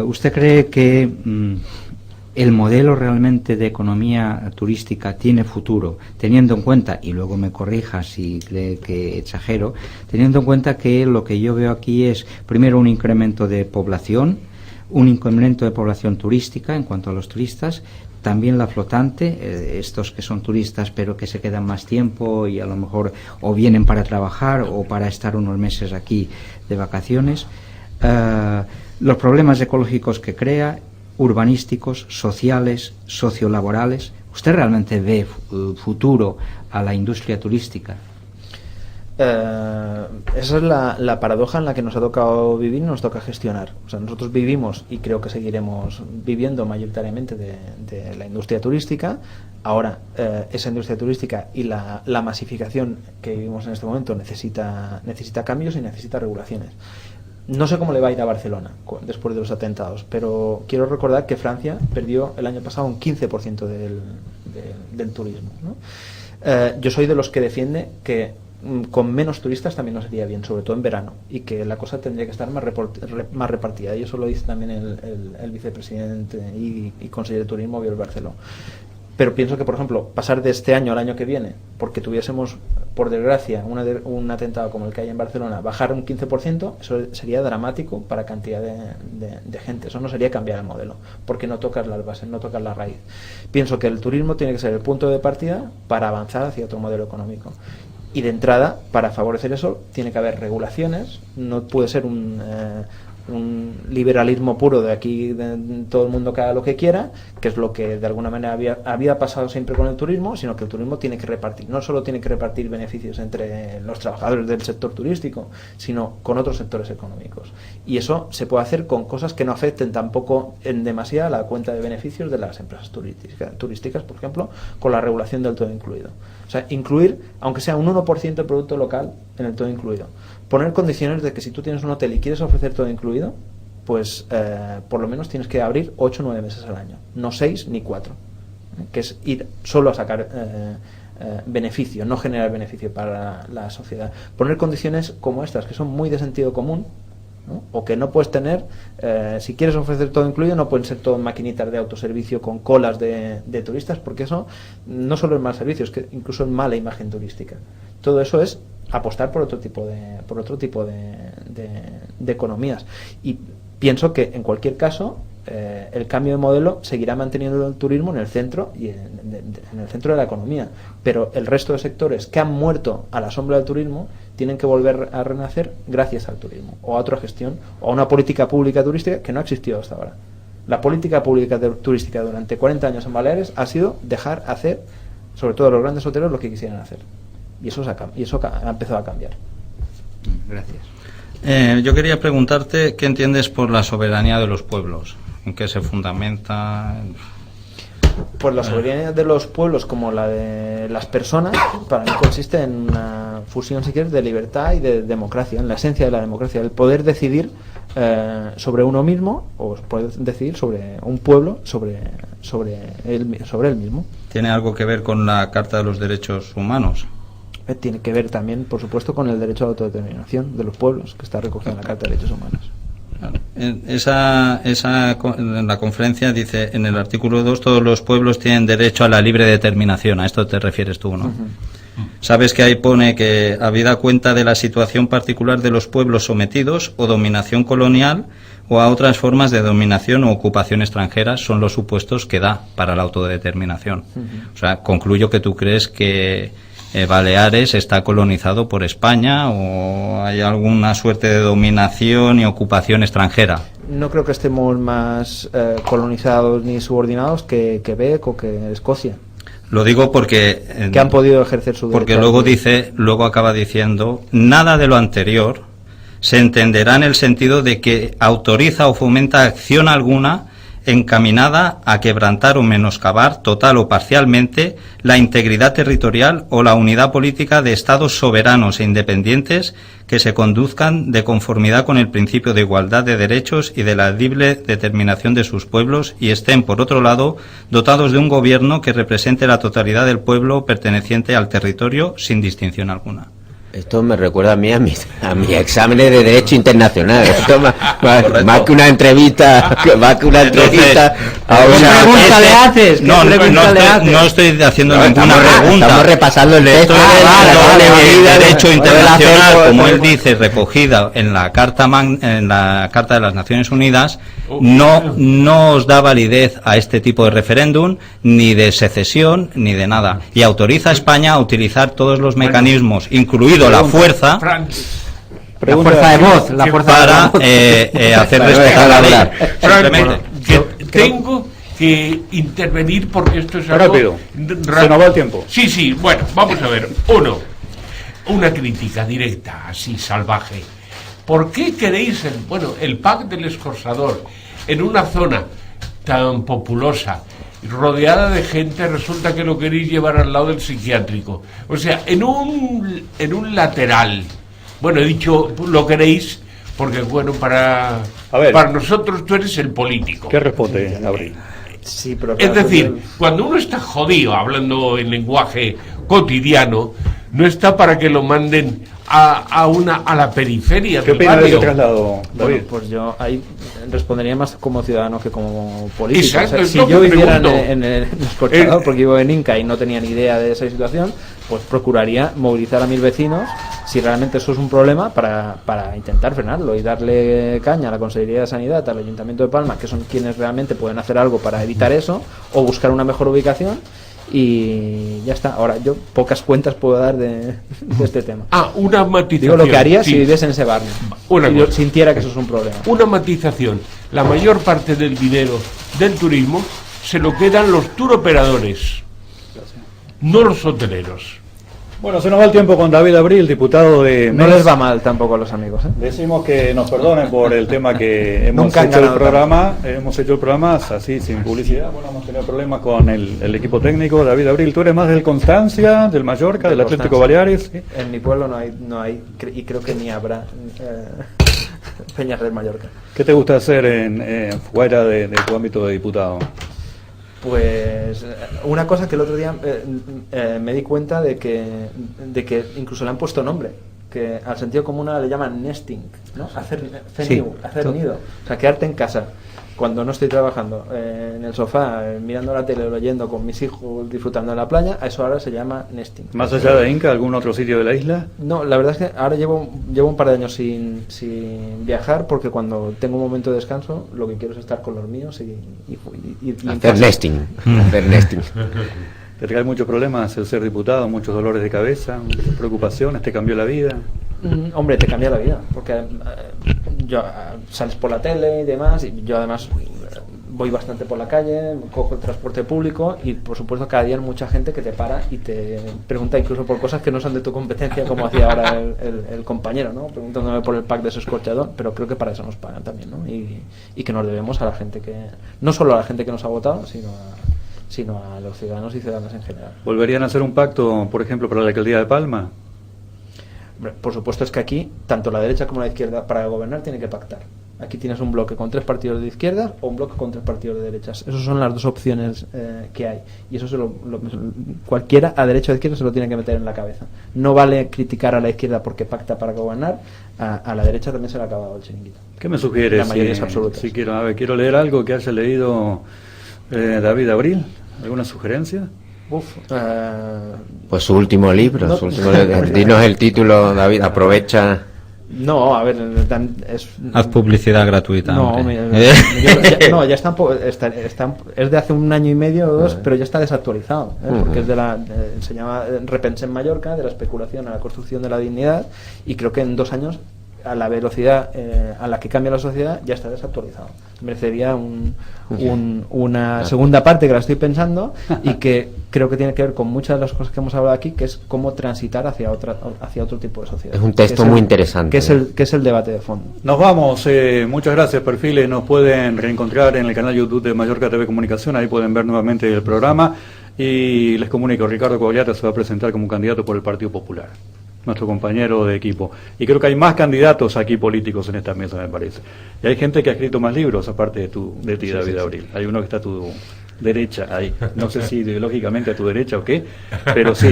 F: ¿Usted cree que el modelo realmente de economía turística tiene futuro, teniendo en cuenta, y luego me corrija si cree que exagero, teniendo en cuenta que lo que yo veo aquí es primero un incremento de población turística en cuanto a los turistas, también la flotante, estos que son turistas pero que se quedan más tiempo y a lo mejor o vienen para trabajar o para estar unos meses aquí de vacaciones, los problemas ecológicos que crea, urbanísticos, sociales, sociolaborales. ¿Usted realmente ve futuro a la industria turística?
G: Esa es la paradoja en la que nos ha tocado vivir y nos toca gestionar. O sea, nosotros vivimos y creo que seguiremos viviendo mayoritariamente de la industria turística. Ahora, esa industria turística y la masificación que vivimos en este momento necesita cambios y necesita regulaciones. No sé cómo le va a ir a Barcelona después de los atentados, pero quiero recordar que Francia perdió el año pasado un 15% del turismo, ¿no? Yo soy de los que defiende que con menos turistas también nos iría bien, sobre todo en verano, y que la cosa tendría que estar más repartida, y eso lo dice también el vicepresidente y consejero de turismo, Biel Barceló. Pero pienso que, por ejemplo, pasar de este año al año que viene, porque tuviésemos, por desgracia, un atentado como el que hay en Barcelona, bajar un 15%, eso sería dramático para cantidad de gente. Eso no sería cambiar el modelo, porque no tocas las bases, no tocas la raíz. Pienso que el turismo tiene que ser el punto de partida para avanzar hacia otro modelo económico. Y de entrada, para favorecer eso, tiene que haber regulaciones. No puede ser un liberalismo puro de aquí, todo el mundo que haga lo que quiera, que es lo que de alguna manera había pasado siempre con el turismo, sino que el turismo tiene que repartir. No solo tiene que repartir beneficios entre los trabajadores del sector turístico, sino con otros sectores económicos. Y eso se puede hacer con cosas que no afecten tampoco en demasía la cuenta de beneficios de las empresas turísticas, por ejemplo, con la regulación del todo incluido. O sea, incluir, aunque sea un 1% del producto local en el todo incluido. Poner condiciones de que si tú tienes un hotel y quieres ofrecer todo incluido, pues por lo menos tienes que abrir 8 o 9 meses al año, no 6 ni 4, que es ir solo a sacar beneficio, no generar beneficio para la sociedad. Poner condiciones como estas, que son muy de sentido común, ¿no? O que no puedes tener, si quieres ofrecer todo incluido, no pueden ser todo maquinitas de autoservicio con colas de turistas, porque eso no solo es mal servicio, es que incluso es mala imagen turística. Todo eso es apostar por otro tipo de economías. Y pienso que en cualquier caso el cambio de modelo seguirá manteniendo el turismo en el centro y en el centro de la economía, pero el resto de sectores que han muerto a la sombra del turismo tienen que volver a renacer gracias al turismo, o a otra gestión, o a una política pública turística que no ha existido hasta ahora. La política pública turística durante 40 años en Baleares ha sido dejar hacer, sobre todo los grandes hoteles, lo que quisieran hacer, y eso ha empezado a cambiar.
C: Gracias. Yo quería preguntarte qué entiendes por la soberanía de los pueblos, en qué se fundamenta.
G: Pues la soberanía de los pueblos, como la de las personas, para mí consiste en una fusión, si quieres, de libertad y de democracia, en la esencia de la democracia, el poder decidir sobre uno mismo, o poder decidir sobre un pueblo, sobre él mismo.
C: ¿Tiene algo que ver con la Carta de los Derechos Humanos?
G: Tiene que ver también, por supuesto, con el derecho a la autodeterminación de los pueblos, que está recogido en la Carta de Derechos Humanos.
C: En la conferencia dice, en el artículo 2, todos los pueblos tienen derecho a la libre determinación. A esto te refieres tú, ¿no? Sabes que ahí pone que, habida cuenta de la situación particular de los pueblos sometidos o dominación colonial o a otras formas de dominación o ocupación extranjeras, son los supuestos que da para la autodeterminación. O sea, concluyo que tú crees que Baleares está colonizado por España, o hay alguna suerte de dominación y ocupación extranjera.
G: No creo que estemos más colonizados ni subordinados que Quebec o que Escocia.
C: Lo digo porque
G: que han podido ejercer su derecho.
C: Porque luego acaba diciendo, nada de lo anterior se entenderá en el sentido de que autoriza o fomenta acción alguna encaminada a quebrantar o menoscabar total o parcialmente la integridad territorial o la unidad política de estados soberanos e independientes que se conduzcan de conformidad con el principio de igualdad de derechos y de la libre determinación de sus pueblos, y estén, por otro lado, dotados de un gobierno que represente la totalidad del pueblo perteneciente al territorio sin distinción alguna.
D: Esto me recuerda a mí a mis exámenes de Derecho Internacional. Esto más que una entrevista,
C: ¿qué
F: pregunta le haces?
C: No estoy haciendo ninguna pregunta.
D: Estamos repasando el texto
C: de Derecho Internacional, como él dice, recogida en la Carta de las Naciones Unidas, no os da validez a este tipo de referéndum, ni de secesión, ni de nada. Y autoriza a España a utilizar todos los mecanismos, incluido la fuerza
F: de voz,
C: para hacer respetar la ley.
E: Simplemente. Tengo que intervenir porque esto es algo
B: rápido. Se nos va el tiempo.
E: Sí, bueno, vamos a ver. Una crítica directa, así salvaje. ¿Por qué queréis el Pac del Escorçador en una zona tan populosa, rodeada de gente, resulta que lo queréis llevar al lado del psiquiátrico? O sea, en un lateral. Bueno, he dicho lo queréis porque, para nosotros tú eres el político.
B: ¿Qué responde, Abril?
G: Sí, pero
E: es decir, cuando uno está jodido, hablando en lenguaje cotidiano, no está para que lo manden a la periferia
B: ¿Qué
E: del
B: opina de
E: barrio.
B: ese traslado, David?
G: Bueno, pues yo ahí respondería más como ciudadano que como político.
E: Exacto,
G: O sea,
E: es
G: si
E: lo que
G: yo viviera
E: pregunto.
G: en el Escorchador, porque vivo en Inca y no tenía ni idea de esa situación, pues procuraría movilizar a mis vecinos, si realmente eso es un problema, para intentar frenarlo y darle caña a la Consejería de Sanidad, al Ayuntamiento de Palma, que son quienes realmente pueden hacer algo para evitar eso, o buscar una mejor ubicación. Y ya está. Ahora, yo pocas cuentas puedo dar de este tema.
E: Una matización.
G: Digo lo que haría
E: sí.
G: si viviese en ese barrio.
E: Una
G: Si yo
E: cosa.
G: sintiera que eso es un problema.
E: Una matización. La mayor parte del dinero del turismo se lo quedan los turoperadores, no los hoteleros.
B: Bueno, se nos va el tiempo con David Abril, diputado de
G: No
B: MES.
G: les va mal tampoco a los amigos, ¿eh?
B: Decimos que nos perdonen por el tema que hemos
G: Nunca han
B: hecho el
G: ganado
B: programa. Hemos hecho el programa así, sin publicidad. Bueno, hemos tenido problemas con el equipo técnico. David Abril, tú eres más del Constancia, del Mallorca, del Atlético Baleares. ¿Sí?
G: En mi pueblo no hay y creo que ni habrá Peñas del Mallorca.
B: ¿Qué te gusta hacer fuera de tu ámbito de diputado?
G: Pues una cosa que el otro día me di cuenta de que incluso le han puesto nombre, que al sentido común le llaman nesting, ¿no? Hacer nido, o sea, quedarte en casa cuando no estoy trabajando en el sofá, mirando la tele o leyendo con mis hijos, disfrutando de la playa, a eso ahora se llama nesting.
B: ¿Más allá de Inca, algún otro sitio de la isla?
G: No, la verdad es que ahora llevo un par de años sin viajar, porque cuando tengo un momento de descanso lo que quiero es estar con los míos y en
D: Hacer
G: casa.
D: nesting. Hacer nesting.
B: ¿Te trae muchos problemas el ser diputado, muchos dolores de cabeza, muchas preocupaciones? ¿Te cambió la vida?
G: Hombre, te cambia la vida, porque sales por la tele y demás, y yo además voy bastante por la calle, cojo el transporte público y por supuesto cada día hay mucha gente que te para y te pregunta incluso por cosas que no son de tu competencia, como hacía ahora el compañero, ¿no? Preguntándome por el pack de ese escorchador, pero creo que para eso nos pagan también, ¿no? Y que nos debemos a la gente que, no solo a la gente que nos ha votado, sino a los ciudadanos y ciudadanas en general.
B: ¿Volverían a hacer un pacto, por ejemplo, para la alcaldía de Palma?
G: Por supuesto es que aquí, tanto la derecha como la izquierda, para gobernar tienen que pactar. Aquí tienes un bloque con 3 partidos de izquierdas o un bloque con 3 partidos de derechas. Esas son las dos opciones que hay. Y eso cualquiera, a derecha o a izquierda, se lo tiene que meter en la cabeza. No vale criticar a la izquierda porque pacta para gobernar. A la derecha también se le ha acabado el chiringuito.
B: ¿Qué me sugieres?
G: La mayoría es absoluta.
B: Si quiero leer algo que haya leído David Abril. ¿Alguna sugerencia?
D: Pues su último libro.
G: No.
D: Dinos el título, David, aprovecha.
G: No, a ver,
C: Haz publicidad gratuita.
G: No,
C: hombre.
G: ya está, es de hace 1 año y medio o 2, pero ya está desactualizado, porque es se llama Repensé en Mallorca, de la especulación a la construcción de la dignidad, y creo que en 2 años, a la velocidad a la que cambia la sociedad, ya está desactualizado. Merecería una segunda parte, que la estoy pensando, y que creo que tiene que ver con muchas de las cosas que hemos hablado aquí, que es cómo transitar hacia otro tipo de sociedad.
D: Es un texto muy interesante.
G: Que es el debate de fondo.
B: Nos vamos, muchas gracias, Perfiles. Nos pueden reencontrar en el canal YouTube de Mallorca TV Comunicación, ahí pueden ver nuevamente el programa. Y les comunico, Ricardo Cogliata se va a presentar como candidato por el Partido Popular, nuestro compañero de equipo. Y creo que hay más candidatos aquí políticos en esta mesa, me parece. Y hay gente que ha escrito más libros, aparte de ti, David Abril. Hay uno que está a tu derecha ahí. No sé si ideológicamente a tu derecha o qué, pero sí.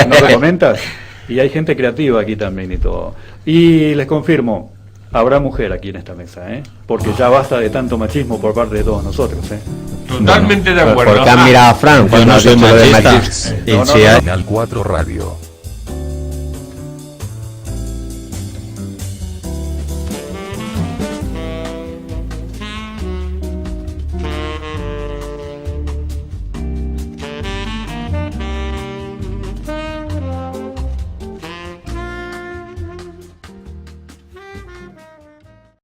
B: ¿No lo comentas? Y hay gente creativa aquí también y todo. Y les confirmo, habrá mujer aquí en esta mesa, porque ya basta de tanto machismo por parte de todos nosotros.
E: Totalmente de acuerdo.
D: Porque han mirado a Fran cuando
C: no
D: ha
C: soy
D: dicho lo de
C: machista.
D: machismo.
C: Y si hay-
A: Canal 4 Radio.